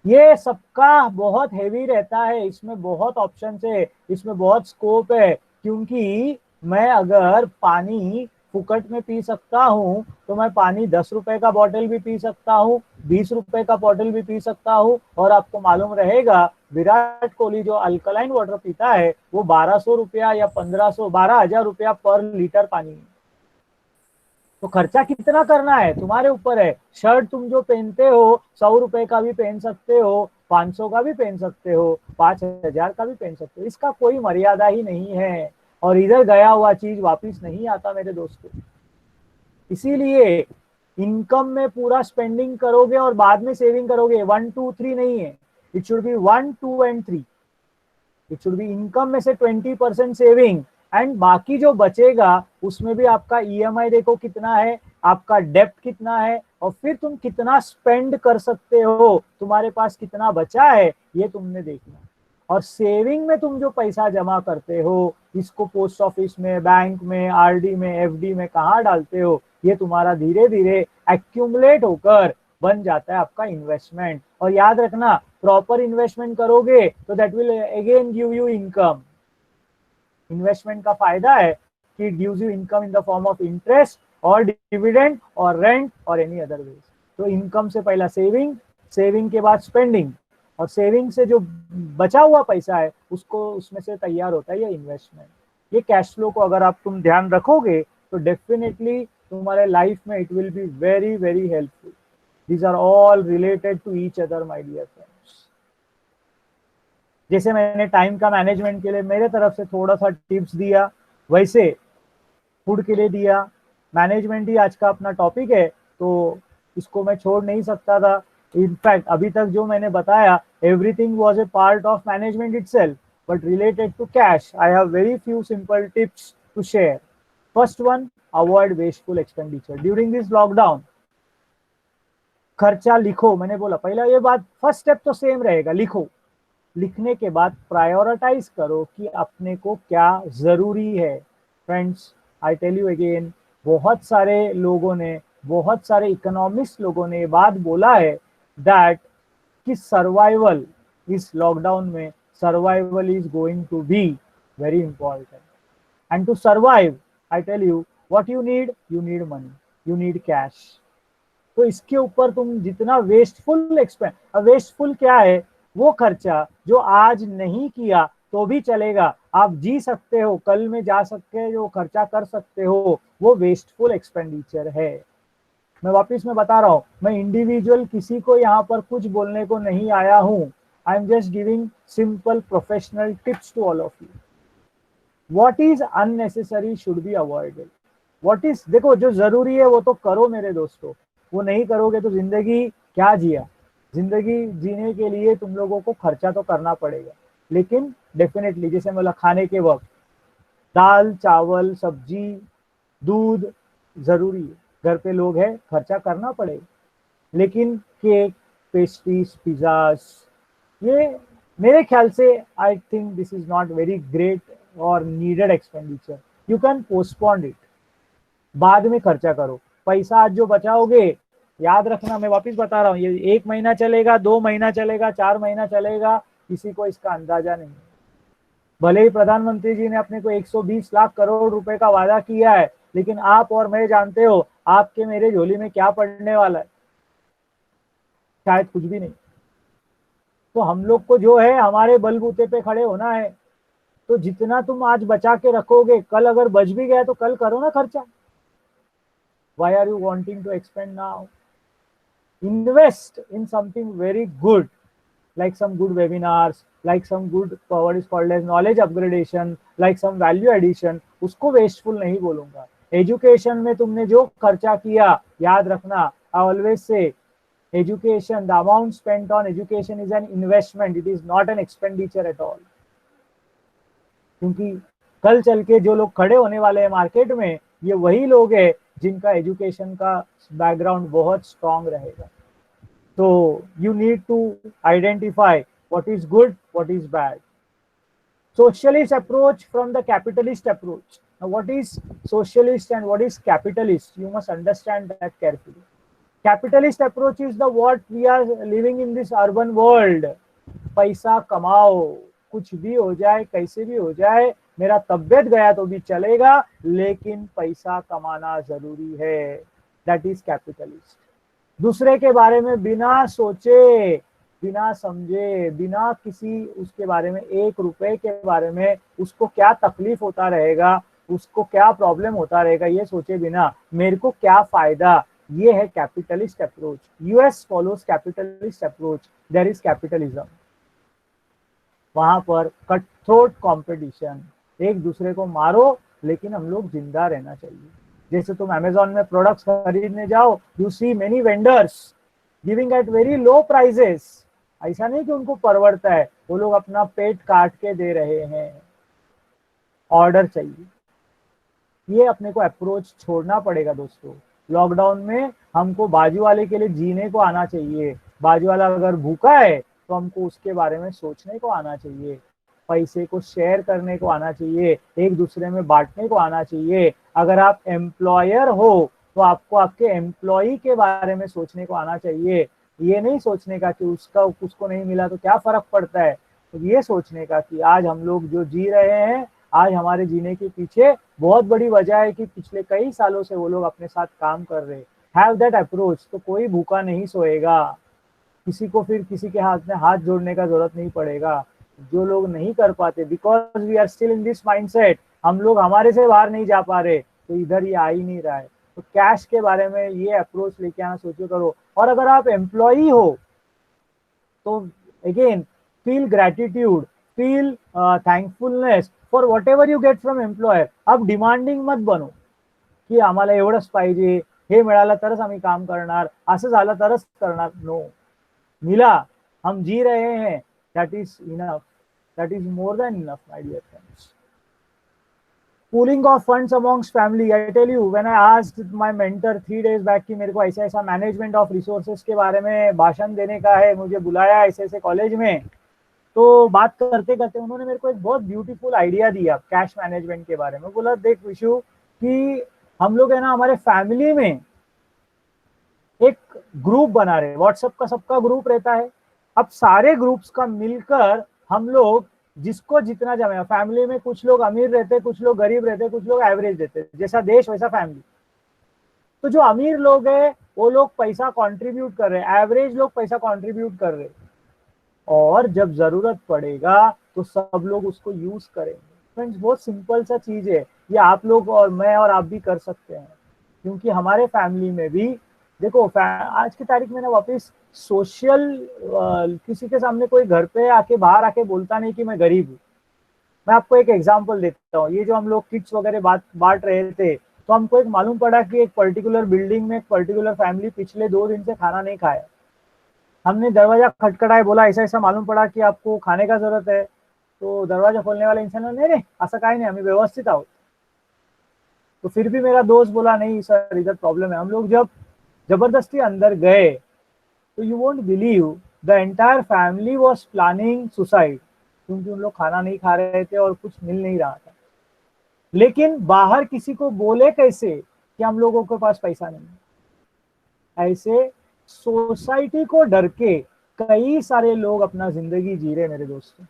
ये सबका बहुत हेवी रहता है, इसमें बहुत ऑप्शन है, इसमें बहुत स्कोप है. क्योंकि मैं अगर पानी फुकट में पी सकता हूँ तो मैं पानी 10 रुपए का बॉटल भी पी सकता हूँ, 20 रुपए का बॉटल भी पी सकता हूँ. और आपको मालूम रहेगा विराट कोहली जो अल्कलाइन वाटर पीता है वो 1200 रुपया या 12,000 रुपया पर लीटर पानी है. तो खर्चा कितना करना है तुम्हारे ऊपर है. शर्ट तुम जो पहनते हो 100 रुपए का भी पहन सकते हो, 500 का भी पहन सकते हो, 5,000 का भी पहन सकते हो. इसका कोई मर्यादा ही नहीं है, और इधर गया हुआ चीज वापिस नहीं आता मेरे दोस्तों. इसीलिए इनकम में पूरा स्पेंडिंग करोगे और बाद में सेविंग करोगे. 1 2 3 नहीं है, it should be 1 2 and 3. It should be income में से 20% सेविंग, एंड बाकी जो बचेगा उसमें भी आपका ईएमआई देखो कितना है, आपका डेप्ट कितना है, और फिर तुम कितना स्पेंड कर सकते हो, तुम्हारे पास कितना बचा है, ये तुमने देखना. और सेविंग में तुम जो पैसा जमा करते हो, इसको पोस्ट ऑफिस में, बैंक में, आरडी में, एफडी में कहाँ डालते हो, ये तुम्हारा धीरे धीरे एक्यूमुलेट होकर बन जाता है आपका इन्वेस्टमेंट। और याद रखना, प्रॉपर इन्वेस्टमेंट करोगे तो that will again give you income. Investment का फायदा है कि it gives you income in the form of interest और डिविडेंड और रेंट और एनी अदर वेज। तो इनकम से पहला सेविंग, सेविंग के बाद स्पेंडिंग, और सेविंग से जो बचा हुआ पैसा है उसको, उसमें से तैयार होता है ये इन्वेस्टमेंट। ये कैश फ्लो को अगर आप तुम ध्यान रखोगे तो डेफिनेटली तुम्हारे लाइफ में it will be very very helpful. These are all related to each other my dear friends. जैसे मैंने टाइम का मैनेजमेंट के लिए मेरे तरफ से थोड़ा सा टिप्स दिया, वैसे फूड के लिए दिया। मैनेजमेंट ही आज का अपना टॉपिक है तो इसको मैं छोड़ नहीं सकता था। इनफैक्ट अभी तक जो मैंने बताया, everything was a part of management itself, but related to cash I have very few simple tips to share. First one, avoid wasteful expenditure during this lockdown. खर्चा लिखो, मैंने बोला पहला ये बात, फर्स्ट स्टेप तो सेम रहेगा, लिखो। लिखने के बाद प्रायोरिटाइज करो कि अपने को क्या जरूरी है। Friends, I tell you again, बहुत सारे लोगों ने, बहुत सारे इकोनॉमिस्ट लोगों ने ये बात बोला है दैट कि सर्वाइवल इस लॉकडाउन में, survival is going to be very important. And to survive, I tell you what you need money, you need cash. तो इसके ऊपर तुम जितना वेस्टफुल वेस्टफुल क्या है, वो खर्चा जो आज नहीं किया तो भी चलेगा, आप जी सकते हो, कल में जा सकते हैं, जो खर्चा कर सकते हो, वो वेस्टफुल एक्सपेंडिचर है। मैं वापस में बता रहा हूं, मैं इंडिविजुअल किसी को यहाँ पर कुछ बोलने को नहीं आया हूं। I am just giving simple professional tips to all of you. What is unnecessary should be avoided. What is, देखो जो जरूरी है वो तो करो मेरे दोस्तों, वो नहीं करोगे तो जिंदगी क्या जिया। जिंदगी जीने के लिए तुम लोगों को खर्चा तो करना पड़ेगा, लेकिन डेफिनेटली जैसे बोला, खाने के वक्त दाल चावल सब्जी दूध जरूरी है, घर पे लोग हैं, खर्चा करना पड़ेगा। लेकिन केक, पेस्ट्रीज, पिज्जाज, ये मेरे ख्याल से I think this is not very great और needed expenditure. You can postpone it, बाद में खर्चा करो। पैसा आज जो बचाओगे, याद रखना, मैं वापस बता रहा हूँ, ये 1 महीना चलेगा, 2 महीना चलेगा, 4 महीना चलेगा, किसी को इसका अंदाजा नहीं है। भले ही प्रधानमंत्री जी ने अपने को 120 लाख करोड़ रुपए का वादा किया है, लेकिन आप और मैं जानते हो आपके मेरे झोली में क्या पड़ने वाला है, शायद कुछ भी नहीं। तो हम लोग को जो है हमारे बलबूते पे खड़े होना है। तो जितना तुम आज बचा के रखोगे, कल अगर बच भी गया तो कल करो ना खर्चा। Why are you wanting to expand now? Invest in something very good, like some good webinars, like some good what is called as knowledge upgradation, like some value addition. उसको wasteful नहीं बोलूंगा। एजुकेशन में तुमने जो खर्चा किया, याद रखना, I always say education, the amount spent on education is an investment, it is not an expenditure at all। क्योंकि कल चल के जो लोग खड़े होने वाले हैं मार्केट में, ये वही लोग हैं जिनका एजुकेशन का बैकग्राउंड बहुत स्ट्रांग रहेगा। तो you need to identify what is good, what is bad. Socialist approach from the capitalist approach. Now, what is socialist and what is capitalist? You must understand that carefully. Capitalist approach is the what we are living in this urban world. पैसा कमाओ, कुछ भी हो जाए, कैसे भी हो जाए, मेरा तबियत गया तो भी चलेगा, लेकिन पैसा कमाना जरूरी है। That is capitalist. दूसरे के बारे में बिना सोचे, बिना समझे, बिना किसी उसके बारे में, 1 रुपए के बारे में उसको क्या तकलीफ होता रहेगा, उसको क्या प्रॉब्लम होता रहेगा, ये सोचे बिना मेरे को क्या फायदा, ये है capitalist approach. US follows capitalist approach, there is capitalism. वहां पर कट थ्रोट कॉम्पिटिशन, एक दूसरे को मारो, लेकिन हम लोग जिंदा रहना चाहिए। जैसे तुम अमेजोन में प्रोडक्ट्स खरीदने जाओ, you see many vendors giving at very low prices. ऐसा नहीं कि उनको परवड़ता है, वो लोग अपना पेट काट के दे रहे हैं, ऑर्डर चाहिए। ये अपने को अप्रोच छोड़ना पड़ेगा दोस्तों। लॉकडाउन में हमको बाजू वाले के लिए जीने को आना चाहिए। बाजू वाला अगर भूखा है तो हमको उसके बारे में सोचने को आना चाहिए, पैसे को शेयर करने को आना चाहिए, एक दूसरे में बांटने को आना चाहिए। अगर आप एम्प्लॉयर हो तो आपको आपके एम्प्लॉई के बारे में सोचने को आना चाहिए। ये नहीं सोचने का कि उसको नहीं मिला तो क्या फर्क पड़ता है, तो ये सोचने का कि आज हम लोग जो जी रहे हैं, आज हमारे जीने के पीछे बहुत बड़ी वजह है कि पिछले कई सालों से वो लोग अपने साथ काम कर रहे हैं। हैव दैट अप्रोच, तो कोई भूखा नहीं सोएगा, किसी को फिर किसी के हाथ में हाथ जोड़ने का जरूरत नहीं पड़ेगा। जो लोग नहीं कर पाते, because we are still in this mindset, हम लोग हमारे से बाहर नहीं जा पा रहे, तो इधर ये आ ही नहीं रहा है। तो कैश के बारे में ये अप्रोच लेके आना सोचो करो। और अगर आप एम्प्लॉई हो तो again feel gratitude, feel थँकफुलनेस for what ever you get from employer. आप डिमांडिंग मत बनो की आम्हाला एवढंच पाहिजे, हे मिळालं तरच आम्ही काम करणार, असं झालं तरच करणार। नो, मिला, हम जी रहे हैं, that is enough, that is more than enough, my dear friends. Pooling of funds amongst family, I tell you, when I asked my mentor 3 days back कि मेरे को ऐसा ऐसा मैनेजमेंट ऑफ रिसोर्सेज के बारे में भाषण देने का है, मुझे बुलाया ऐसे ऐसे कॉलेज में, तो बात करते करते उन्होंने मेरे को एक बहुत ब्यूटीफुल आइडिया दिया कैश मैनेजमेंट के बारे में। बोला देख विशु कि हम लोग है ना हमारे फैमिली में एक ग्रुप बना रहे, व्हाट्सएप का सबका ग्रुप रहता है, अब सारे ग्रुप्स का मिलकर हम लोग जिसको जितना जमा, फैमिली में कुछ लोग अमीर रहते, कुछ लोग गरीब रहते, कुछ लोग एवरेज रहते, जैसा देश वैसा फैमिली। तो जो अमीर लोग हैं वो लोग पैसा कंट्रीब्यूट कर रहे हैं, एवरेज लोग पैसा कंट्रीब्यूट कर रहे हैं, और जब जरूरत पड़ेगा तो सब लोग उसको यूज करेंगे। फ्रेंड्स बहुत सिंपल सा चीज है, ये आप लोग और मैं और आप भी कर सकते हैं, क्योंकि हमारे फैमिली में भी देखो आज की तारीख में ना वापस सोशल किसी के सामने कोई घर पे आके बाहर आके बोलता नहीं कि मैं गरीब हूँ। मैं आपको एक एग्जांपल देता हूँ, ये जो हम लोग किट्स वगैरह बांट रहे थे, तो हमको एक मालूम पड़ा कि एक पर्टिकुलर बिल्डिंग में एक पर्टिकुलर फैमिली पिछले 2 दिन से खाना नहीं खाया। हमने दरवाजा खटखटाया, बोला ऐसा ऐसा मालूम पड़ा कि आपको खाने का जरूरत है, तो दरवाजा खोलने वाले इंसान ने नहीं ऐसा काही नहीं, हमें व्यवस्थित आहोत। तो फिर भी मेरा दोस्त बोला नहीं सर इधर प्रॉब्लम है। हम लोग जब जबरदस्ती अंदर गए तो you won't believe the entire family was planning suicide, क्योंकि उन लोग खाना नहीं खा रहे थे और कुछ मिल नहीं रहा था। लेकिन बाहर किसी को बोले कैसे कि हम लोगों के पास पैसा नहीं है। ऐसे सोसाइटी को डर के कई सारे लोग अपना जिंदगी जी रहे मेरे दोस्तों।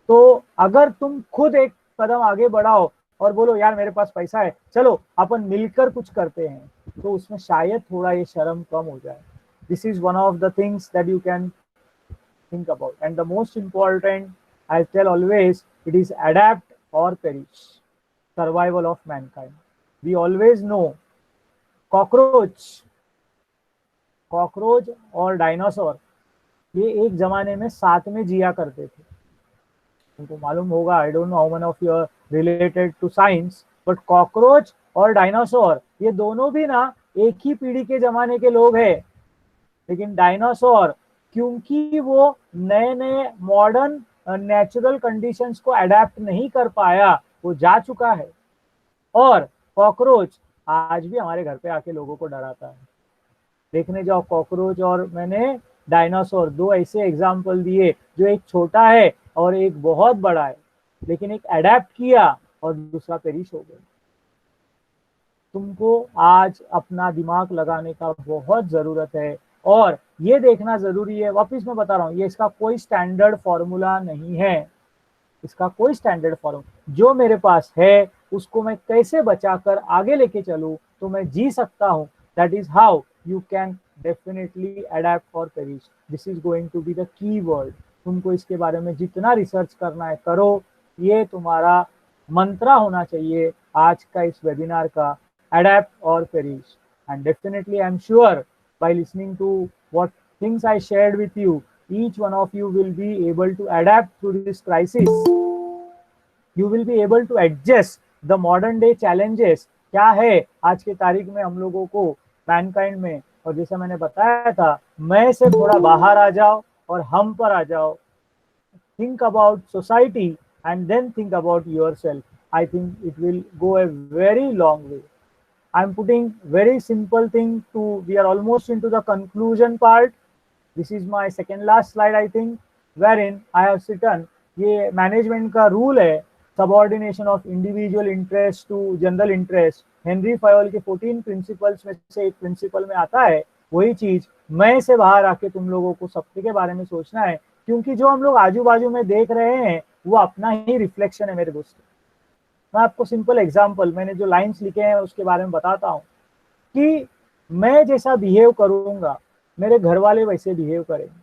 तो अगर तुम खुद एक कदम आगे बढ़ाओ और बोलो यार मेरे पास पैसा है, चलो अपन मिलकर कुछ करते हैं, तो उसमें शायद थोड़ा ये शर्म कम हो जाए। This is one of the things that you can think about, and the most important, I tell always, it is adapt or perish, survival of mankind. We always know cockroach और डायनासोर ये एक जमाने में साथ में जिया करते थे। तुमको मालूम होगा, I don't know how many of you are related to science, but cockroach और डायनासोर ये दोनों भी ना एक ही पीढ़ी के जमाने के लोग हैं। लेकिन डायनासोर क्योंकि वो नए नए मॉडर्न नेचुरल कंडीशंस को अडेप्ट नहीं कर पाया, वो जा चुका है। और कॉकरोच आज भी हमारे घर पे आके लोगों को डराता है। देखने जाओ कॉकरोच और मैंने डायनासोर, 2 ऐसे एग्जाम्पल दिए, जो एक छोटा है और एक बहुत बड़ा है, लेकिन एक अडेप्ट किया और दूसरा पेरिश हो गया। तुमको आज अपना दिमाग लगाने का बहुत जरूरत है और ये देखना जरूरी है, वापस मैं बता रहा हूँ, ये इसका कोई स्टैंडर्ड फॉर्मूला नहीं है, इसका कोई स्टैंडर्ड फॉर्मूला। जो मेरे पास है उसको मैं कैसे बचाकर आगे लेके चलूँ तो मैं जी सकता हूँ, that is how you can definitely adapt or perish. This is going to be the key word. तुमको इसके बारे में जितना रिसर्च करना है करो, ये तुम्हारा मंत्रा होना चाहिए आज का इस वेबिनार का, adapt or perish. And definitely I'm sure by listening to what things I shared with you, each one of you will be able to adapt through this crisis. You will be able to adjust the modern day challenges. क्या है आज के तारीख में हम लोगों को Mankind में, और जैसे मैंने बताया था, मैं से थोड़ा बाहर आ जाओ और हम पर आ जाओ। Think about society and then think about yourself. I think it will go a very long way. I am putting very simple thing to, we are almost into the conclusion part. This is my second last slide, I think, wherein I have written ये management का rule है, subordination of individual interest to general interest, Henry Fayol के 14 principles में से एक principal में आता है। वही चीज मैं से बाहर आके तुम लोगों को सबके के बारे में सोचना है, क्योंकि जो हम लोग आजू बाजू में देख रहे हैं वो अपना ही रिफ्लेक्शन है मेरे दोस्तों। मैं आपको सिंपल एग्जांपल, मैंने जो लाइंस लिखे हैं उसके बारे में बताता हूँ कि मैं जैसा बिहेव करूंगा मेरे घर वाले वैसे बिहेव करेंगे,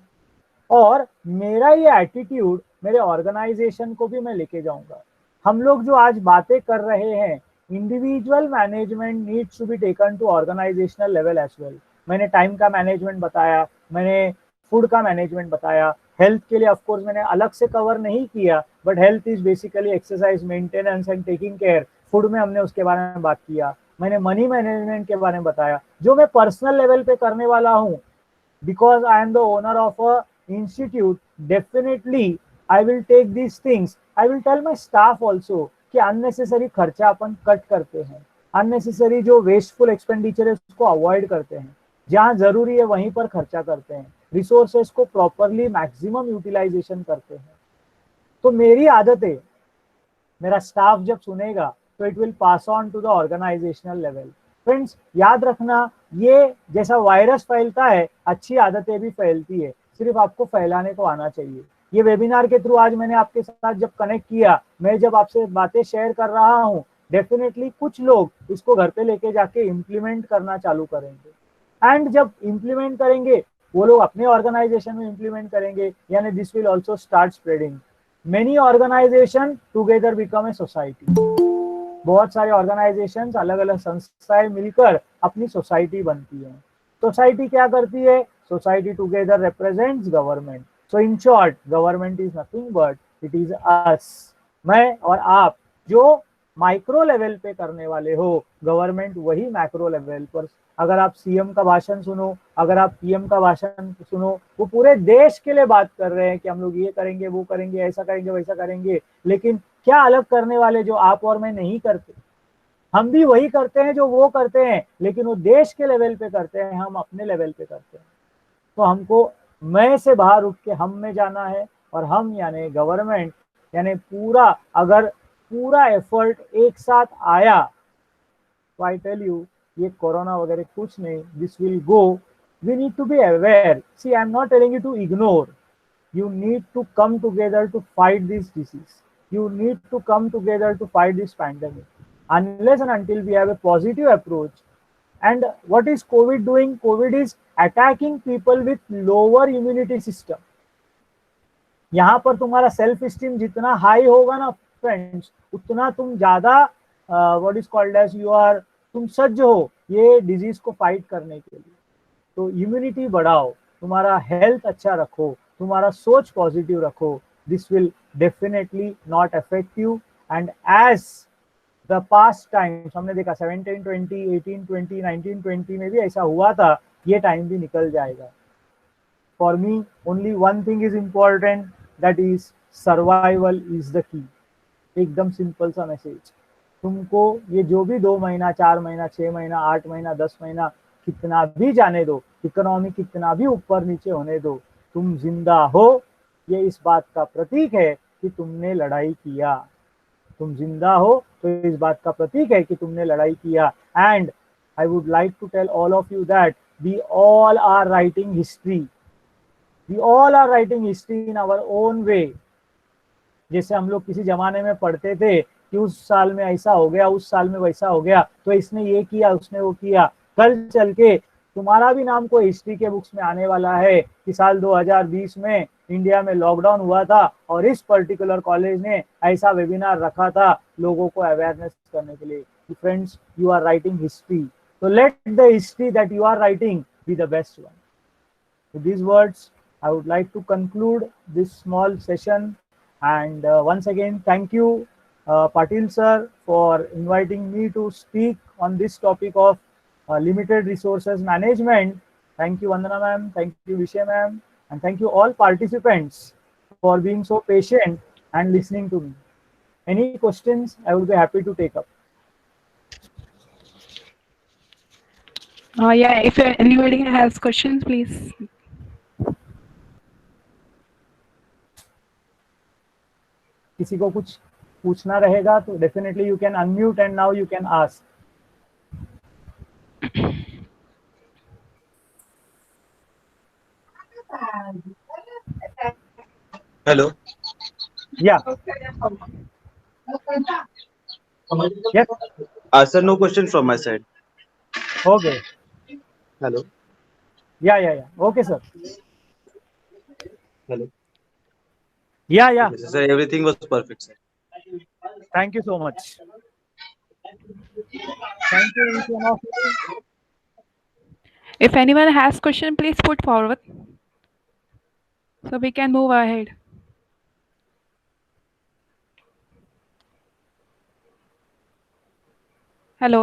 और मेरा ये एटीट्यूड मेरे ऑर्गेनाइजेशन को भी मैं लेके जाऊंगा। हम लोग जो आज बातें कर रहे हैं, individual management needs to be taken to organisational level as well. मैंने टाइम का मैनेजमेंट बताया, मैंने फूड का मैनेजमेंट बताया, हेल्थ के लिए ऑफकोर्स मैंने अलग से कवर नहीं किया, but health is basically exercise, maintenance and taking care. Food में हमने उसके बारे में बात किया। मैंने मनी मैनेजमेंट के बारे में बताया, जो मैं पर्सनल लेवल पे करने वाला हूँ, because I am the owner of a institute, definitely I will take these things. I will tell my staff also कि unnecessary खर्चा अपन कट करते हैं, unnecessary जो wasteful expenditure है उसको अवॉइड करते हैं, जहाँ जरूरी है वहीं पर खर्चा करते हैं, रिसोर्सेस को प्रॉपरली मैक्सिमम यूटिलाइजेशन करते हैं। तो मेरी आदत है, मेरा स्टाफ जब सुनेगा तो it will pass on to the organisational level. Friends याद रखना, ये जैसा वायरस फैलता है अच्छी आदतें भी फैलती है, सिर्फ आपको फैलाने को आना चाहिए। ये वेबिनार के थ्रू आज मैंने आपके साथ जब कनेक्ट किया, मैं जब आपसे बातें शेयर कर रहा हूँ, डेफिनेटली कुछ लोग इसको घर पे लेके जाके इम्प्लीमेंट करना चालू करेंगे, एंड जब इम्प्लीमेंट करेंगे वो लोग अपने ऑर्गेनाइजेशन में इम्प्लीमेंट करेंगे, यानी this will also start spreading. Many organisation together become a society. बहुत सारे ऑर्गेनाइजेशंस, अलग अलग संस्थाएं मिलकर अपनी सोसाइटी बनती हैं। सोसाइटी क्या करती है? Society together represents government. So in short, government is nothing but it is us. मैं और आप जो माइक्रो लेवल पे करने वाले हो, गवर्नमेंट वही मैक्रो लेवल पर। अगर आप सीएम का भाषण सुनो, अगर आप पीएम का भाषण सुनो, वो पूरे देश के लिए बात कर रहे हैं कि हम लोग ये करेंगे, वो करेंगे, ऐसा करेंगे, वैसा करेंगे, लेकिन क्या अलग करने वाले जो आप और मैं नहीं करते? हम भी वही करते हैं जो वो करते हैं, लेकिन वो देश के लेवल पे करते हैं, हम अपने लेवल पे करते हैं। तो हमको मैं से बाहर उठ के हम में जाना है, और हम यानी गवर्नमेंट, यानी पूरा, अगर पूरा एफर्ट एक साथ आया तो आई टेल यू ये कोरोना वगैरह कुछ नहीं, this will go. We need to be aware. See, I am not telling you to ignore, you need to come together to fight this disease. You need to come together to fight this pandemic. Unless and until we have a positive approach. And what is COVID doing? COVID is attacking people with lower immunity system. यहाँ पर तुम्हारा self esteem जितना high होगा ना friends, उतना तुम ज्यादा what is called as तुम सज्ज हो ये डिजीज को फाइट करने के लिए। तो इम्यूनिटी बढ़ाओ, तुम्हारा हेल्थ अच्छा रखो, तुम्हारा सोच पॉजिटिव रखो। This will definitely not affect you. And as the past times हमने देखा 1720, 1820, 1920 में भी ऐसा हुआ था, ये टाइम भी निकल जाएगा। For me only one thing is important, that is survival is the key. एकदम सिंपल सा मैसेज। तुमको ये जो भी 2 महीना, 4 महीना, 6 महीना, 8 महीना, 10 महीना कितना भी जाने दो, इकोनॉमी कितना भी ऊपर नीचे होने दो, तुम जिंदा हो, ये इस बात का प्रतीक है कि तुमने लड़ाई किया। तुम जिंदा हो तो इस बात का प्रतीक है कि तुमने लड़ाई किया। And I would like to tell all of you that we all are writing history. We all are writing history in our own way. जैसे हम लोग किसी जमाने में पढ़ते थे कि उस साल में ऐसा हो गया, उस साल में वैसा हो गया, तो इसने ये किया, उसने वो किया। कल चल के तुम्हारा भी नाम कोई हिस्ट्री के बुक्स में आने वाला है कि साल 2020 में इंडिया में लॉकडाउन हुआ था और इस पर्टिकुलर कॉलेज ने ऐसा वेबिनार रखा था लोगों को अवेयरनेस करने के लिए। Friends, you are writing history, so let the history that you are writing be the best one. With these words, I would like to conclude this small session, and once again thank you Patil sir for inviting me to speak on this topic of limited resources management. Thank you Vandana ma'am, thank you Vishay ma'am, and thank you all participants for being so patient and listening to me. Any questions, I will be happy to take up. Yeah, if anybody has questions, please. किसी को कुछ पूछना रहेगा तो definitely you can unmute and now you can ask. Hello. Yeah. Yes. Sir, no question from my side. Okay. Hello. Yeah. Okay, sir. Hello. Yeah. Okay, sir, everything was perfect, sir. Thank you so much. Thank you, each one of you. If anyone has question, please put forward so we can move ahead. Hello.